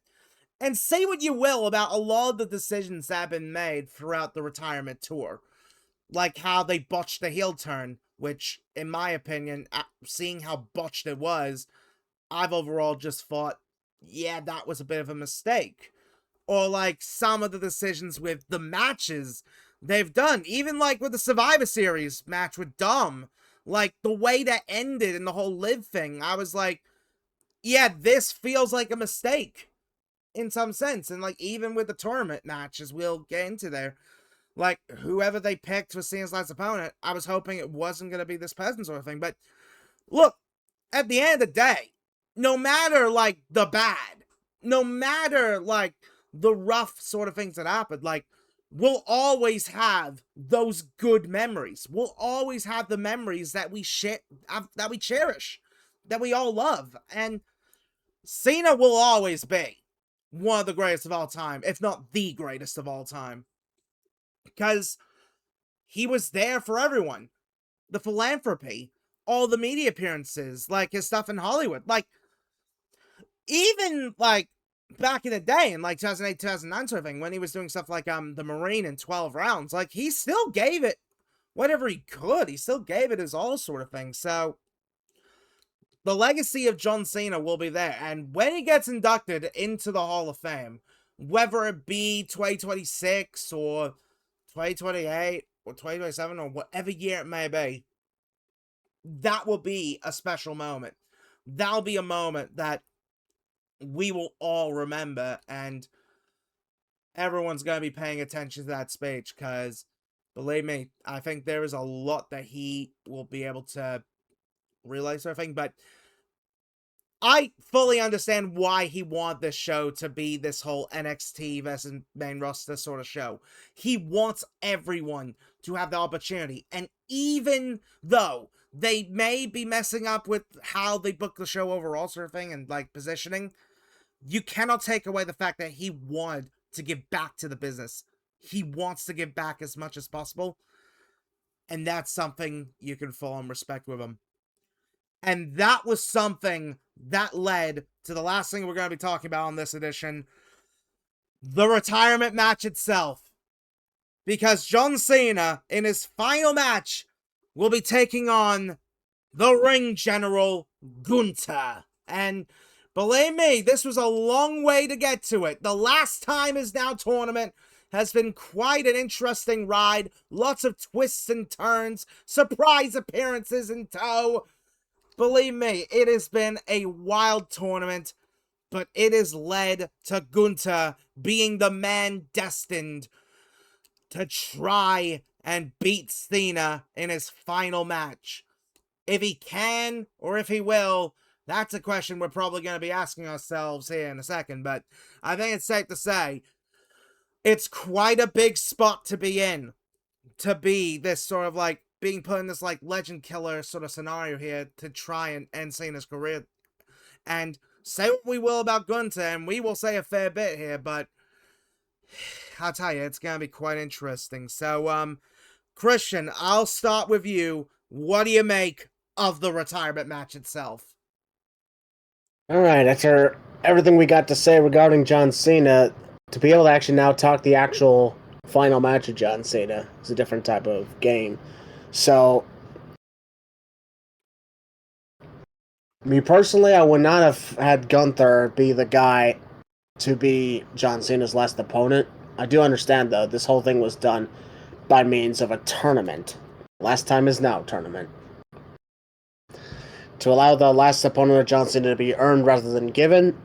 And say what you will about a lot of the decisions that have been made throughout the retirement tour. Like how they botched the heel turn, which, in my opinion, seeing how botched it was, I've overall just thought, yeah, that was a bit of a mistake. Or like some of the decisions with the matches they've done, even like with the Survivor Series match with Dom, like the way that ended and the whole live thing, I was like, yeah, this feels like a mistake in some sense. And like even with the tournament matches, we'll get into there, like whoever they picked for Cena's last opponent, I was hoping it wasn't going to be this person sort of thing. But look, at the end of the day, no matter like the bad, no matter like the rough sort of things that happened, like we'll always have those good memories. We'll always have the memories that we that we cherish, that we all love. And Cena will always be one of the greatest of all time, if not the greatest of all time. Because he was there for everyone. The philanthropy, all the media appearances, like his stuff in Hollywood. Like, even, like, back in the day, in, like, 2008, 2009 sort of thing, when he was doing stuff like, the Marine in 12 rounds, like, he still gave it whatever he could. He still gave it his all sort of thing. So, the legacy of John Cena will be there. And when he gets inducted into the Hall of Fame, whether it be 2026 or 2028 or 2027 or whatever year it may be, that will be a special moment. That'll be a moment that we will all remember, and everyone's going to be paying attention to that speech, because believe me, I think there is a lot that he will be able to relay sort of thing. But I fully understand why he wanted this show to be this whole NXT versus main roster sort of show. He wants everyone to have the opportunity. And even though they may be messing up with how they book the show overall sort of thing and like positioning, you cannot take away the fact that he wanted to give back to the business. He wants to give back as much as possible. And that's something you can fall in respect with him. And that was something that led to the last thing we're going to be talking about on this edition, the retirement match itself. Because John Cena, in his final match, will be taking on the Ring General, Gunther. And believe me, this was a long way to get to it. The Last Time Is Now tournament has been quite an interesting ride. Lots of twists and turns, surprise appearances in tow. Believe me, it has been a wild tournament, but it has led to Gunther being the man destined to try and beat Cena in his final match. If he can, or if he will, that's a question we're probably going to be asking ourselves here in a second, but I think it's safe to say it's quite a big spot to be in, to be this sort of like being put in this like legend killer sort of scenario here to try and end Cena's career. And say what we will about Gunther, and we will say a fair bit here, but I'll tell you, it's gonna be quite interesting. So, Christian, I'll start with you. What do you make of the retirement match itself? All right, after everything we got to say regarding John Cena, to be able to actually now talk the actual final match of John Cena is a different type of game. So, me personally, I would not have had Gunther be the guy to be John Cena's last opponent. I do understand, though, this whole thing was done by means of a tournament. Last Time Is Now tournament. To allow the last opponent of John Cena to be earned rather than given.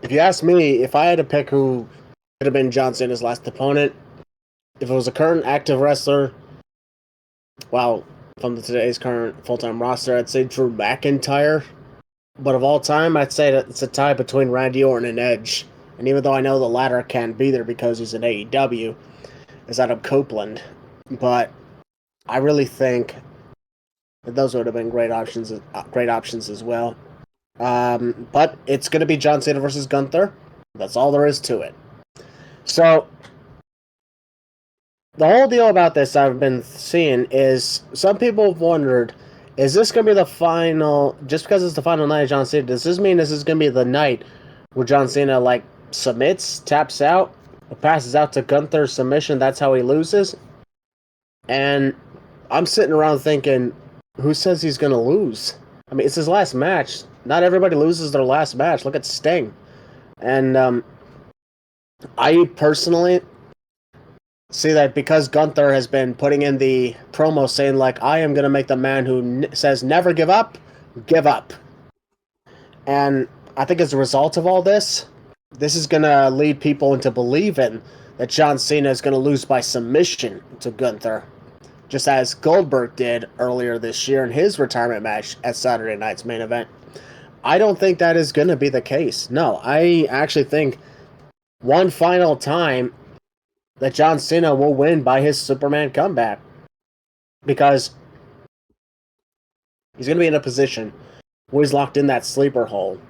If you ask me, if I had to pick who could have been John Cena's last opponent, if it was a current active wrestler, well, from today's current full-time roster, I'd say Drew McIntyre. But of all time, I'd say that it's a tie between Randy Orton and Edge. And even though I know the latter can't be there because he's in AEW, is Adam Copeland. But I really think that those would have been great options as well. But it's going to be John Cena versus Gunther. That's all there is to it. So, the whole deal about this I've been seeing is some people have wondered Is this going to be the final? Just because it's the final night of John Cena, does this mean this is going to be the night where John Cena like submits, taps out, or passes out to Gunther's submission? That's how he loses. And I'm sitting around thinking, who says he's going to lose? I mean, it's his last match. Not everybody loses their last match. Look at Sting. And I personally see that because Gunther has been putting in the promo saying, like, I am going to make the man who says never give up, give up. And I think as a result of all this, this is going to lead people into believing that John Cena is going to lose by submission to Gunther, just as Goldberg did earlier this year in his retirement match at Saturday night's main event. I don't think that is going to be the case. No, I actually think one final time that John Cena will win by his Superman comeback, because he's going to be in a position where he's locked in that sleeper hole,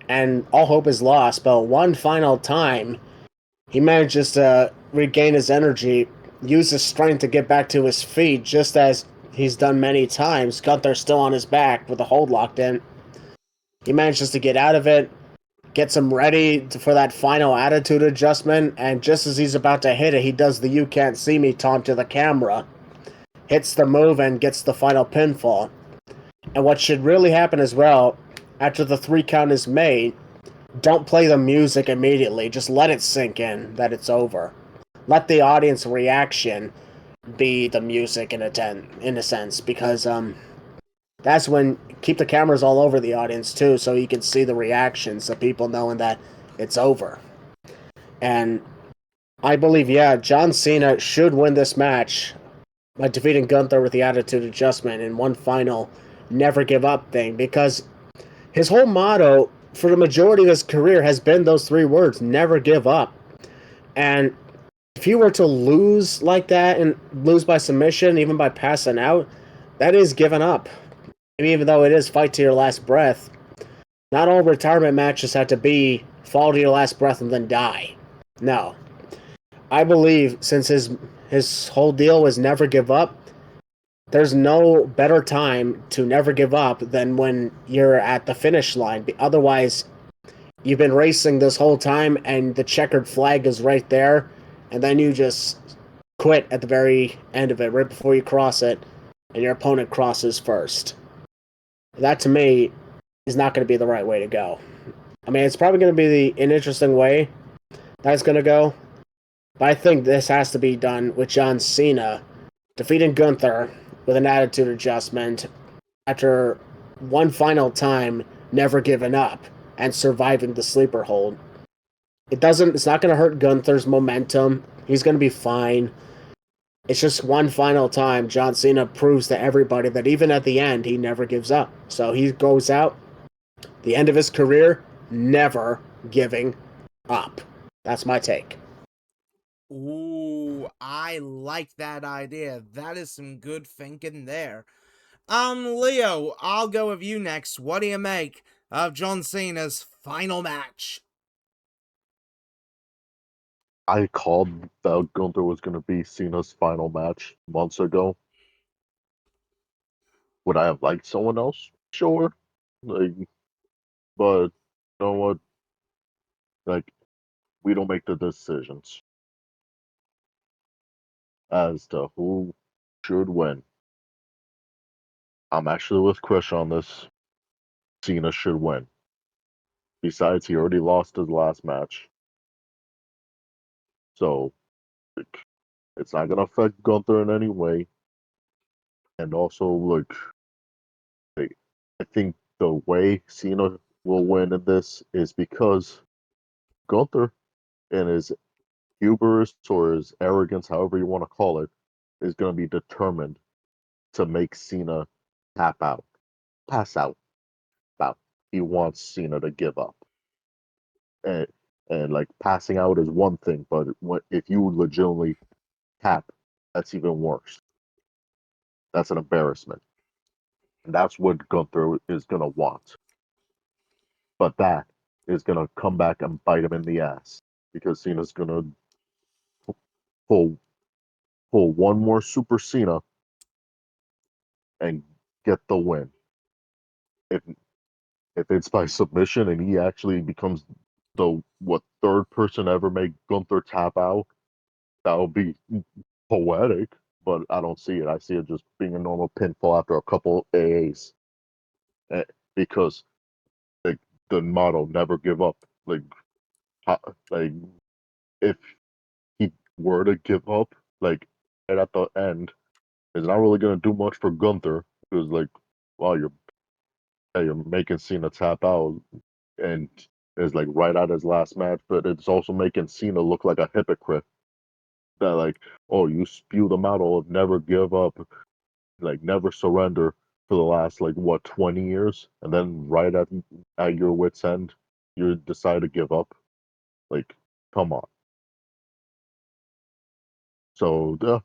and all hope is lost. But one final time, he manages to regain his energy, use his strength to get back to his feet, just as he's done many times. Gunther's still on his back with the hold locked in. He manages to get out of it, gets him ready for that final attitude adjustment, and just as he's about to hit it, he does the "you can't see me" taunt to the camera, hits the move, and gets the final pinfall. And what should really happen as well, after the 3 count is made, don't play the music immediately. Just let it sink in that it's over. Let the audience reaction be the music in a sense, because that's when keep the cameras all over the audience too, so you can see the reactions of people knowing that it's over. And I believe, yeah, John Cena should win this match by defeating Gunther with the attitude adjustment in one final never give up thing, because his whole motto for the majority of his career has been those 3 words, never give up. And if you were to lose like that and lose by submission, even by passing out, that is giving up. Even though it is fight to your last breath, not all retirement matches have to be fall to your last breath and then die. No. I believe since his whole deal was never give up, there's no better time to never give up than when you're at the finish line. Otherwise, you've been racing this whole time and the checkered flag is right there, and then you just quit at the very end of it, right before you cross it, and your opponent crosses first. That, to me, is not going to be the right way to go. I mean, it's probably going to be an interesting way that's going to go, but I think this has to be done with John Cena defeating Gunther with an attitude adjustment after one final time never giving up and surviving the sleeper hold. It's not going to hurt Gunther's momentum. He's going to be fine. It's just one final time John Cena proves to everybody that even at the end, he never gives up. So he goes out, the end of his career, never giving up. That's my take. Ooh, I like that idea. That is some good thinking there. Leo, I'll go with you next. What do you make of John Cena's final match? I called that Gunther was going to be Cena's final match months ago. Would I have liked someone else? Sure. Like, but you know what? Like, we don't make the decisions as to who should win. I'm actually with Chris on this. Cena should win. Besides, he already lost his last match. So, like, it's not going to affect Gunther in any way. And also, like, I think the way Cena will win in this is because Gunther, and his hubris or his arrogance, however you want to call it, is going to be determined to make Cena tap out, pass out. He wants Cena to give up. And, and like passing out is one thing, but if you legitimately tap, that's even worse. That's an embarrassment. And that's what Gunther is going to want. But that is going to come back and bite him in the ass because Cena's going to pull one more Super Cena and get the win. If if it's by submission and he actually becomes the third person ever make Gunther tap out, that would be poetic. But I don't see it. I see it just being a normal pinfall after a couple AAs, Eh, because like the motto never give up. Like like if he were to give up, like and at the end, it's not really gonna do much for Gunther because like, wow, you're making Cena tap out, and it's like right at his last match, but it's also making Cena look like a hypocrite. That like, oh, you spew the motto of never give up, like never surrender for the last like what 20 years, and then right at your wits end, you decide to give up. Like, come on. So yeah,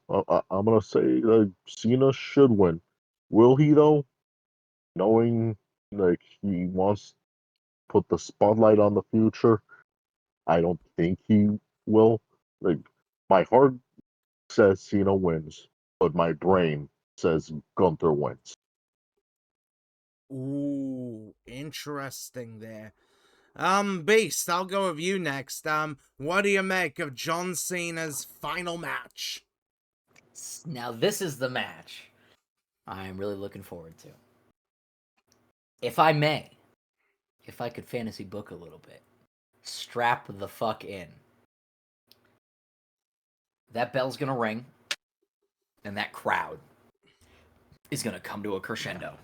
I'm gonna say like Cena should win. Will he though? Knowing like he wants to put the spotlight on the future, I don't think he will. Like my heart says Cena wins, but my brain says Gunther wins. Ooh, interesting there. Beast, I'll go with you next. What do you make of John Cena's final match? Now, this is the match I'm really looking forward to. If I may, if I could fantasy book a little bit, strap the fuck in. That bell's gonna ring, and that crowd is gonna come to a crescendo.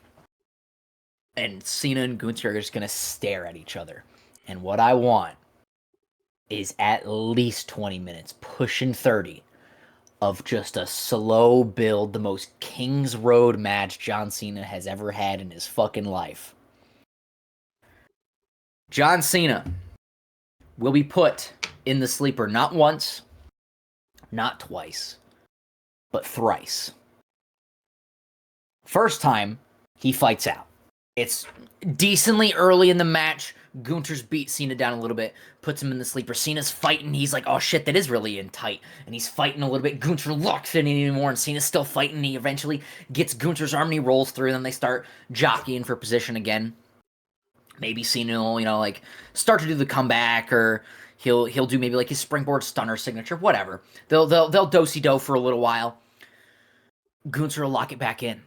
And Cena and Gunther are just gonna stare at each other. And what I want is at least 20 minutes, pushing 30, of just a slow build, the most King's Road match John Cena has ever had in his fucking life. John Cena will be put in the sleeper not once, not twice, but thrice. First time, he fights out. It's decently early in the match. Gunther's beat Cena down a little bit, puts him in the sleeper. Cena's fighting. He's like, oh shit, that is really in tight. And he's fighting a little bit. Gunther locks it in anymore, and Cena's still fighting. He eventually gets Gunther's arm and he rolls through. And then they start jockeying for position again. Maybe Cena will, like start to do the comeback, or he'll do maybe like his springboard stunner signature, whatever. They'll do-si-do for a little while. Gunther will lock it back in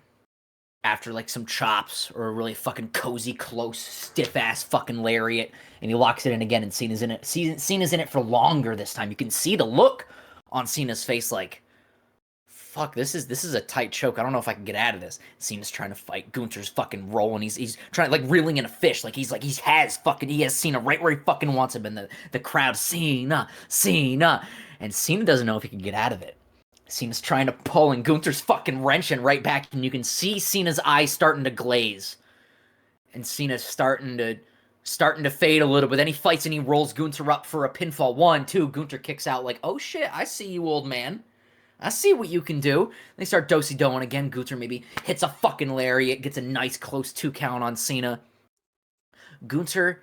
after like some chops or a really fucking cozy, close, stiff-ass fucking lariat, and he locks it in again, and Cena's in it. Cena's in it for longer this time. You can see the look on Cena's face like, fuck, this is a tight choke. I don't know if I can get out of this. Cena's trying to fight. Gunther's fucking rolling. He's trying to, like, reeling in a fish. He has Cena right where he fucking wants him, and the crowd, Cena. And Cena doesn't know if he can get out of it. Cena's trying to pull, and Gunther's fucking wrenching right back, and you can see Cena's eyes starting to glaze. And Cena's starting to fade a little bit. Then he fights and he rolls Gunther up for a pinfall. 1, 2. Gunther kicks out like, oh shit, I see you, old man. I see what you can do. They start do-si-doing again. Gunther maybe hits a fucking lariat, gets a nice close 2 count on Cena. Gunther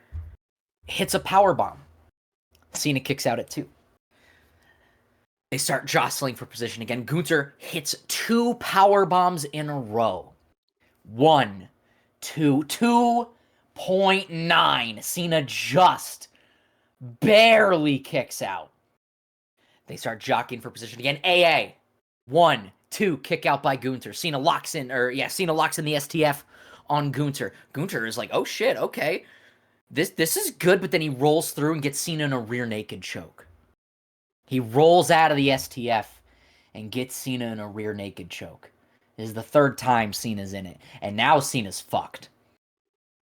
hits a powerbomb. Cena kicks out at 2. They start jostling for position again. Gunther hits 2 power bombs in a row. 1, 2, 2.9. Cena just barely kicks out. They start jockeying for position again. AA. 1, 2, kick out by Gunther. Cena locks in the STF on Gunther. Gunther is like, oh shit, okay. This is good, but then he rolls through and gets Cena in a rear naked choke. He rolls out of the STF and gets Cena in a rear naked choke. This is the 3rd time Cena's in it. And now Cena's fucked.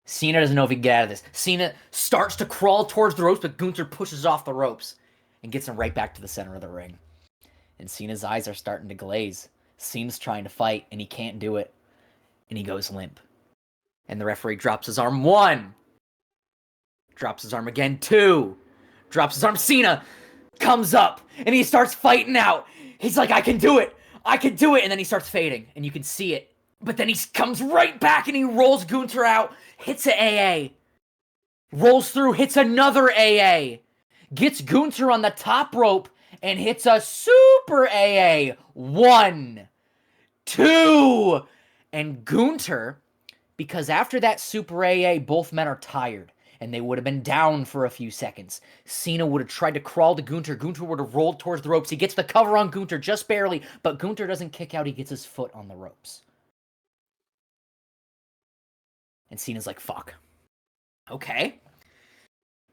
Cena doesn't know if he can get out of this. Cena starts to crawl towards the ropes, but Gunther pushes off the ropes and gets him right back to the center of the ring. And Cena's eyes are starting to glaze. Cena's trying to fight, and he can't do it. And he goes limp. And the referee drops his arm. 1. Drops his arm again. 2. Drops his arm. Cena comes up, and he starts fighting out. He's like, I can do it. And then he starts fading, and you can see it. But then he comes right back, and he rolls Gunther out, hits an AA. Rolls through, hits another AA. Gets Gunther on the top rope, and hits a super AA. 1, 2, And Gunther, because after that Super AA, both men are tired, and they would have been down for a few seconds. Cena would have tried to crawl to Gunther. Gunther would have rolled towards the ropes. He gets the cover on Gunther just barely, but Gunther doesn't kick out. He gets his foot on the ropes. And Cena's like, fuck. Okay.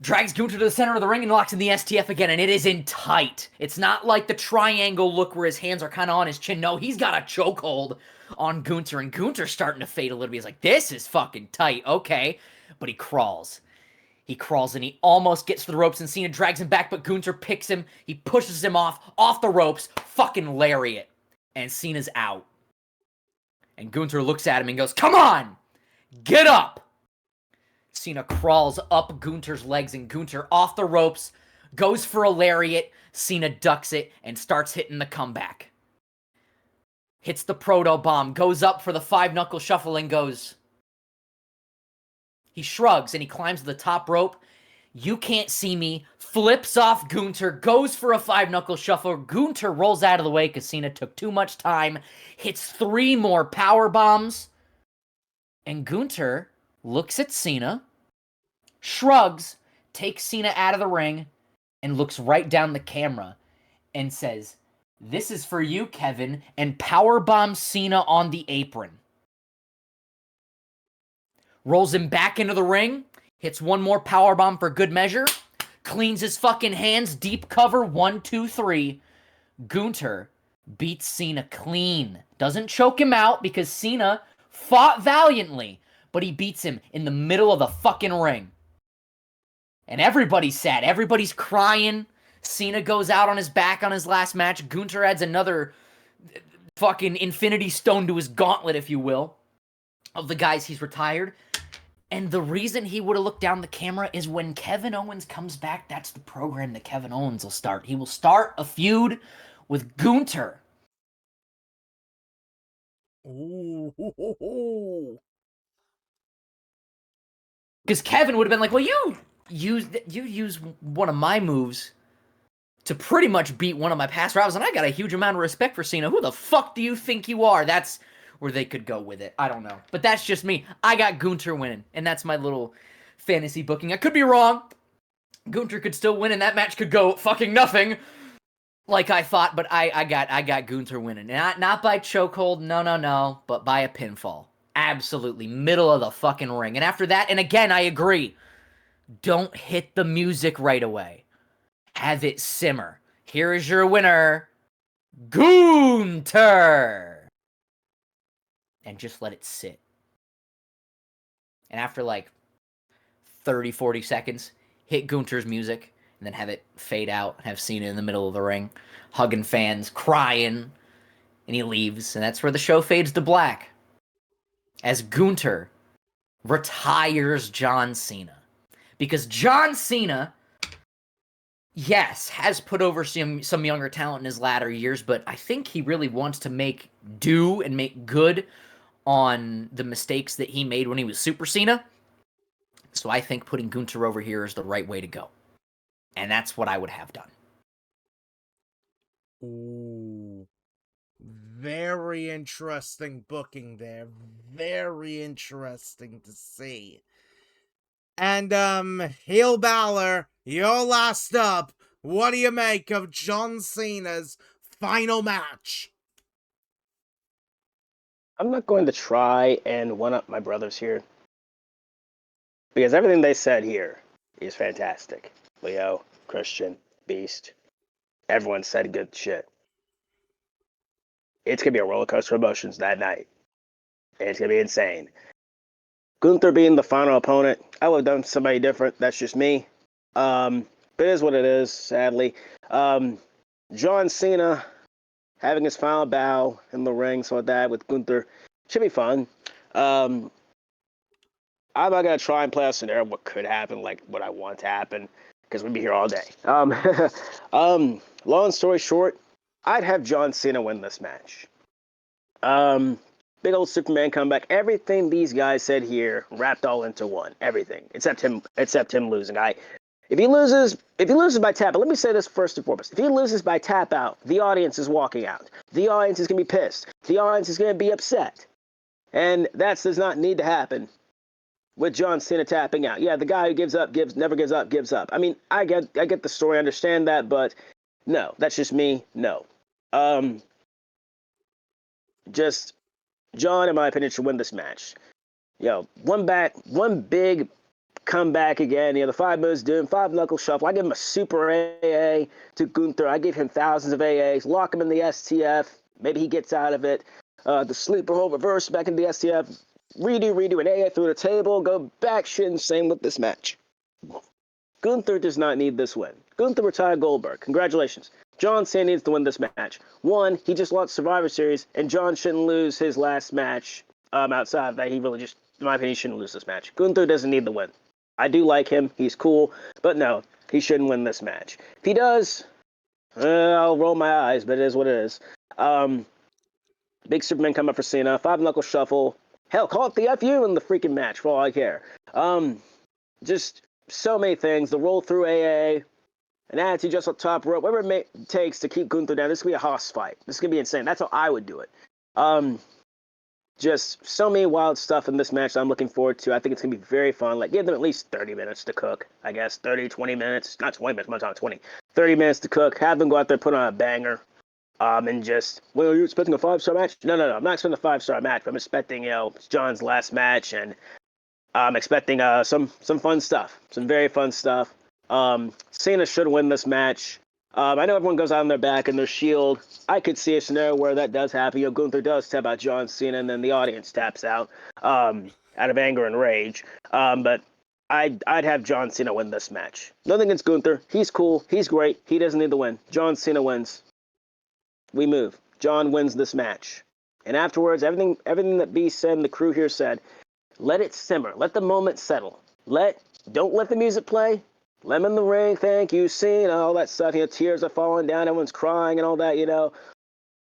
Drags Gunther to the center of the ring and locks in the STF again, and it is in tight. It's not like the triangle look where his hands are kind of on his chin. No, he's got a chokehold on Gunther, and Gunther's starting to fade a little bit. He's like, this is fucking tight, okay. But he crawls. He crawls and he almost gets to the ropes, and Cena drags him back, but Gunther picks him. He pushes him off the ropes, fucking lariat. And Cena's out. And Gunther looks at him and goes, come on! Get up! Cena crawls up Gunther's legs, and Gunther off the ropes, goes for a lariat. Cena ducks it and starts hitting the comeback. Hits the proto bomb, goes up for the 5-knuckle shuffle and goes. He shrugs and he climbs to the top rope. You can't see me. Flips off Gunther, goes for a 5-knuckle shuffle. Gunther rolls out of the way because Cena took too much time. Hits 3 more power bombs. And Gunther looks at Cena, shrugs, takes Cena out of the ring, and looks right down the camera and says, this is for you, Kevin, and powerbombs Cena on the apron. Rolls him back into the ring, hits 1 more powerbomb for good measure, cleans his fucking hands, deep cover, 1, 2, 3. Gunther beats Cena clean. Doesn't choke him out because Cena fought valiantly, but he beats him in the middle of the fucking ring. And everybody's sad. Everybody's crying. Cena goes out on his back on his last match. Gunther adds another fucking infinity stone to his gauntlet, if you will, of the guys he's retired. And the reason he would have looked down the camera is when Kevin Owens comes back, that's the program that Kevin Owens will start. He will start a feud with Gunther. Ooh. Because Kevin would have been like, well, you use one of my moves to pretty much beat one of my past rivals, and I got a huge amount of respect for Cena. Who the fuck do you think you are? That's where they could go with it. I don't know. But that's just me. I got Gunther winning, and that's my little fantasy booking. I could be wrong. Gunther could still win, and that match could go fucking nothing like I thought, but I got Gunther winning. Not by chokehold, no, but by a pinfall. Absolutely. Middle of the fucking ring. And after that, and again, I agree, don't hit the music right away. Have it simmer. Here is your winner, Gunther. And just let it sit. And after like 30, 40 seconds, hit Gunther's music, and then have it fade out, have Cena in the middle of the ring, hugging fans, crying, and he leaves, and that's where the show fades to black. As Gunther retires John Cena. Because John Cena, yes, has put over some younger talent in his latter years, but I think he really wants to make do and make good on the mistakes that he made when he was Super Cena. So I think putting Gunther over here is the right way to go. And that's what I would have done. Ooh. Very interesting booking there. Very interesting to see. And, HeelBalor, you're last up. What do you make of John Cena's final match? I'm not going to try and one-up my brothers here, because everything they said here is fantastic. Leo, Christian, Beast, everyone said good shit. It's going to be a roller coaster of emotions that night. It's going to be insane. Gunther being the final opponent, I would have done somebody different. That's just me. But it is what it is, sadly. John Cena having his final bow in the ring, so that with Gunther should be fun. I'm not going to try and play a scenario of what could happen, like what I want to happen, because we'd be here all day. Long story short, I'd have John Cena win this match. Big old Superman comeback. Everything these guys said here wrapped all into one. Everything except him losing. If he loses by tap out, let me say this first and foremost. If he loses by tap out, the audience is walking out. The audience is gonna be pissed. The audience is gonna be upset. And that does not need to happen with John Cena tapping out. Yeah, the guy who never gives up, gives up. I mean, I get the story, I understand that, but no, that's just me. No. Just John, in my opinion, should win this match. One big comeback again. The 5 moves doing 5 knuckle shuffle. I give him a super AA to Gunther. I give him thousands of AAs. Lock him in the STF. Maybe he gets out of it. The sleeper hold reverse back into the STF. Redo, an AA through the table. Go back shit insane with this match. Gunther does not need this win. Gunther retired Goldberg. Congratulations. John Cena needs to win this match. One, he just lost Survivor Series, and John shouldn't lose his last match. Outside of that, he really just, in my opinion, shouldn't lose this match. Gunther doesn't need the win. I do like him. He's cool. But no, he shouldn't win this match. If he does, I'll roll my eyes, but it is what it is. Big Superman coming up for Cena. 5 knuckle shuffle. Hell, call it the FU in the freaking match for all I care. Just so many things. The roll through AA. An attitude just on top rope. Whatever it takes to keep Gunther down. This could be a hoss fight. This is going to be insane. That's how I would do it. Just so many wild stuff in this match that I'm looking forward to. I think it's going to be very fun. Like, give them at least 30 minutes to cook, I guess. 30, 20 minutes. Not 20 minutes. I'm talking 20. 30 minutes to cook. Have them go out there, put on a banger. And just, well, you're expecting a 5-star match? No. I'm not expecting a 5-star match. But I'm expecting, it's John's last match. And I'm expecting some fun stuff. Some very fun stuff. Cena should win this match. I know everyone goes out on their back and their shield. I could see a scenario where that does happen. Gunther does tap out John Cena, and then the audience taps out out of anger and rage. But I'd have John Cena win this match. Nothing against Gunther. He's cool. He's great. He doesn't need the win. John Cena wins. We move. John wins this match. And afterwards, everything that B said and the crew here said, let it simmer. Let the moment settle. Don't let the music play. Let him in the ring, thank you, Cena, all that stuff. Tears are falling down, everyone's crying and all that,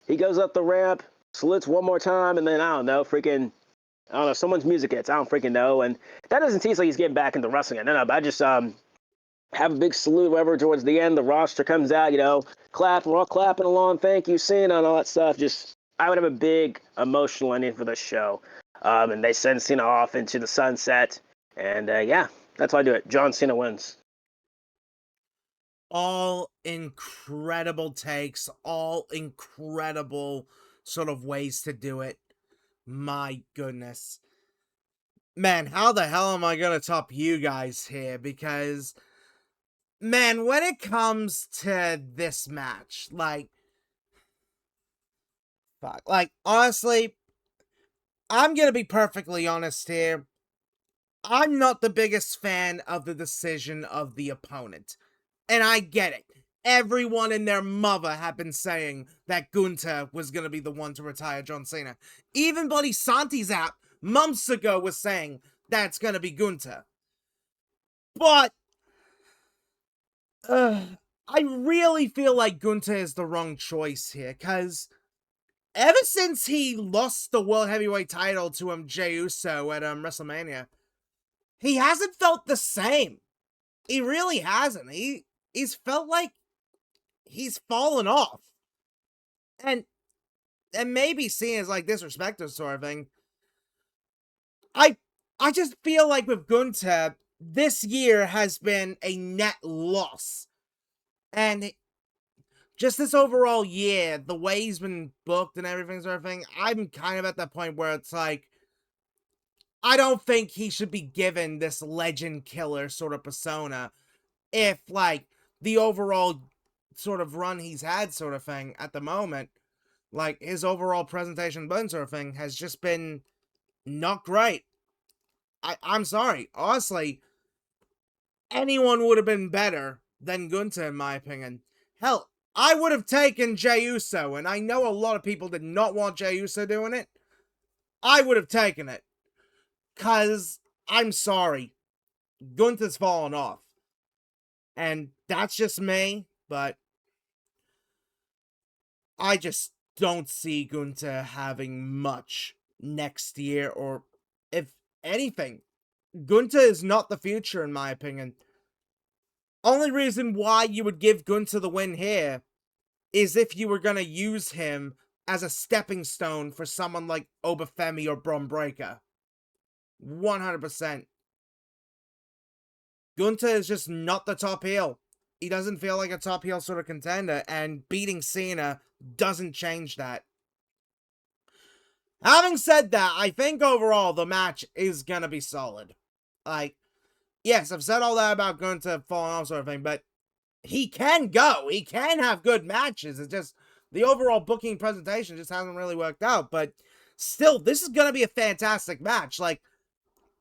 He goes up the ramp, salutes one more time, and then, someone's music hits. I don't freaking know. And that doesn't tease like he's getting back into wrestling. No, but I just have a big salute, whatever, towards the end. The roster comes out, clapping. We're all clapping along, thank you, Cena, and all that stuff. I would have a big emotional ending for this show. And they send Cena off into the sunset. And, that's why I do it. John Cena wins. All incredible takes, all incredible sort of ways to do it. My goodness. Man, how the hell am I gonna top you guys here? Because, man, when it comes to this match, honestly, I'm gonna be perfectly honest here. I'm not the biggest fan of the decision of the opponent. And I get it. Everyone and their mother have been saying that Gunther was going to be the one to retire John Cena. Even Bloody Santi's app months ago was saying that's going to be Gunther. But I really feel like Gunther is the wrong choice here, because ever since he lost the World Heavyweight title to Jey Uso at WrestleMania, he hasn't felt the same. He really hasn't. He's felt like he's fallen off. And maybe seen as like disrespectful sort of thing. I just feel like with Gunther, this year has been a net loss. And just this overall year, the way he's been booked and everything sort of thing, I'm kind of at that point where it's like, I don't think he should be given this legend killer sort of persona if, like, the overall sort of run he's had sort of thing at the moment, like, his overall presentation sort of thing has just been not great. I'm sorry. Honestly, anyone would have been better than Gunther, in my opinion. Hell, I would have taken Jey Uso, and I know a lot of people did not want Jey Uso doing it. I would have taken it. Because, I'm sorry, Gunther's fallen off. And that's just me, but I just don't see Gunther having much next year, or if anything. Gunther is not the future, in my opinion. Only reason why you would give Gunther the win here is if you were going to use him as a stepping stone for someone like Obafemi or Bron Breakker. 100%. Gunther is just not the top heel. He doesn't feel like a top heel sort of contender, and beating Cena doesn't change that. Having said that, I think overall the match is gonna be solid. Like, yes, I've said all that about Gunther falling off sort of thing, but he can go. He can have good matches. It's just the overall booking presentation just hasn't really worked out. But still, this is gonna be a fantastic match. Like,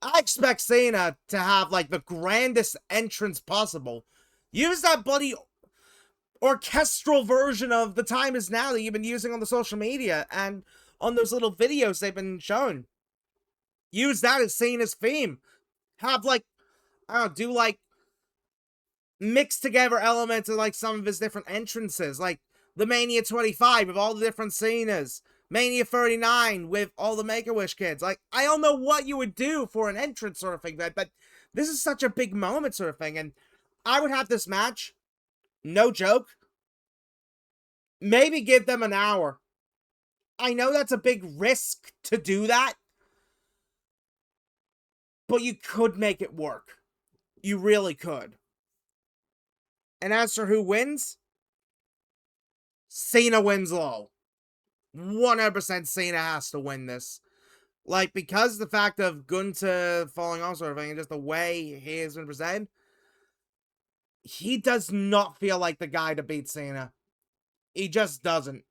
I expect Cena to have like the grandest entrance possible. Use that bloody orchestral version of The Time Is Now that you've been using on the social media and on those little videos they've been showing. Use that as Cena's theme. Have like, I don't know, do like mix together elements of like some of his different entrances, like the Mania 25 with all the different Cenas, Mania 39 with all the Make-A-Wish kids. Like, I don't know what you would do for an entrance sort of thing, but this is such a big moment sort of thing, and I would have this match, no joke, maybe give them an hour. I know that's a big risk to do that, but you could make it work. You really could. And as for who wins, Cena wins low. 100% Cena has to win this. Like, because the fact of Gunther falling off sort of thing, and just the way he has been presented, he does not feel like the guy to beat Cena. He just doesn't.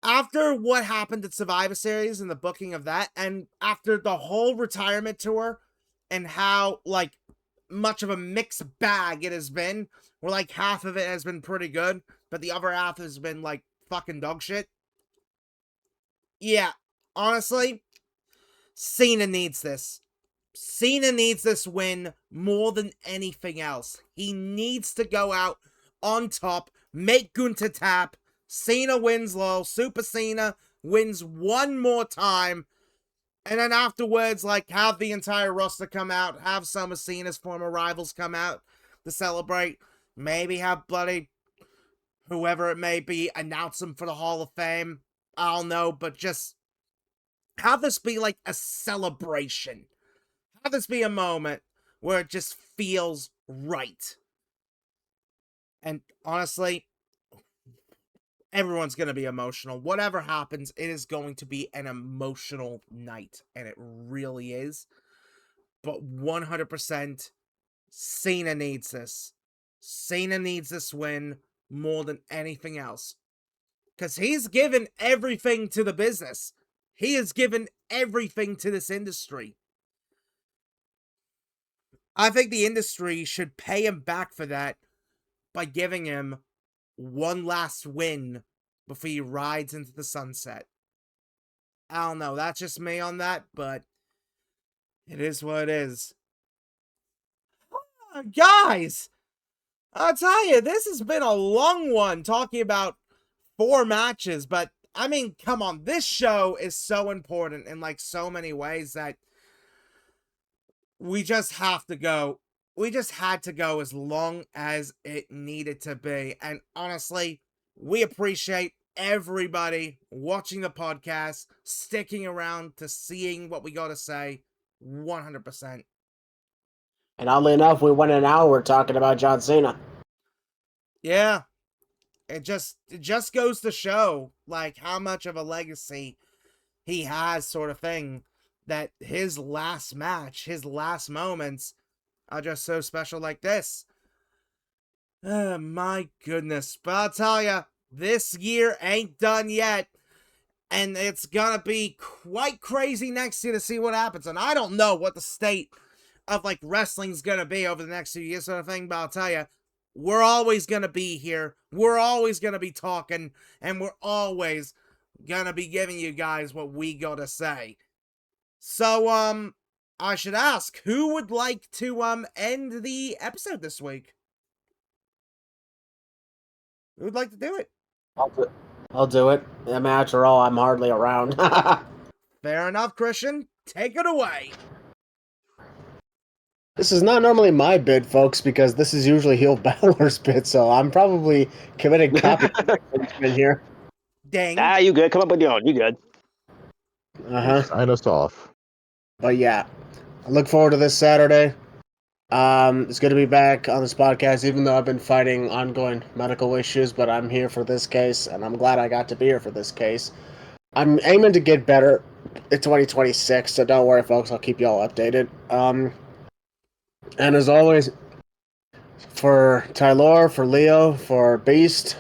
After what happened at Survivor Series and the booking of that, and after the whole retirement tour, and how, like, much of a mixed bag it has been, where, like, half of it has been pretty good, but the other half has been, like, fucking dog shit. Yeah, honestly, Cena needs this. Cena needs this win more than anything else. He needs to go out on top, make Gunther tap. Cena wins low. Super Cena wins one more time. And then afterwards, like, have the entire roster come out. Have some of Cena's former rivals come out to celebrate. Maybe have bloody whoever it may be announce them for the Hall of Fame. I don't know, but just have this be like a celebration. Have this be a moment where it just feels right. And honestly, everyone's going to be emotional. Whatever happens, it is going to be an emotional night. And it really is. But 100%, Cena needs this. Cena needs this win more than anything else. Because he's given everything to the business. He has given everything to this industry. I think the industry should pay him back for that by giving him one last win before he rides into the sunset. I don't know, that's just me on that, but it is what it is. Guys, I'll tell you, this has been a long one talking about 4 matches, but I mean, come on, this show is so important in like so many ways that we just have to go. We just had to go as long as it needed to be. And honestly, we appreciate everybody watching the podcast, sticking around to seeing what we got to say. 100%. And oddly enough, we went an hour talking about John Cena. Yeah. It just goes to show like how much of a legacy he has, sort of thing, that his last match, his last moments are just so special like this. My goodness. But I'll tell ya, this year ain't done yet. And it's gonna be quite crazy next year to see what happens. And I don't know what the state of like wrestling's gonna be over the next few years, sort of thing, but I'll tell ya, we're always gonna be here. We're always gonna be talking, and we're always gonna be giving you guys what we gotta say. So, I should ask, who would like to, end the episode this week? Who would like to do it? I'll do it. I mean, after all, I'm hardly around. Fair enough, Christian. Take it away. This is not normally my bid, folks, because this is usually HeelBalor's bid, so I'm probably committing copy infringement here. Dang. You good? Come up with your own. You good? Sign us off. But yeah, I look forward to this Saturday. It's good to be back on this podcast, even though I've been fighting ongoing medical issues, but I'm here for this case, and I'm glad I got to be here for this case. I'm aiming to get better in 2026, so don't worry, folks. I'll keep y'all updated. And as always, for Tylor, for Leo, for Beast,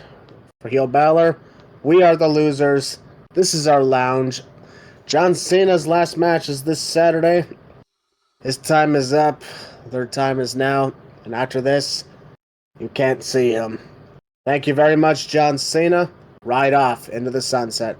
for HeelBalor, we are the losers. This is our lounge. John Cena's last match is this Saturday. His time is up. Their time is now. And after this, you can't see him. Thank you very much, John Cena. Ride off into the sunset.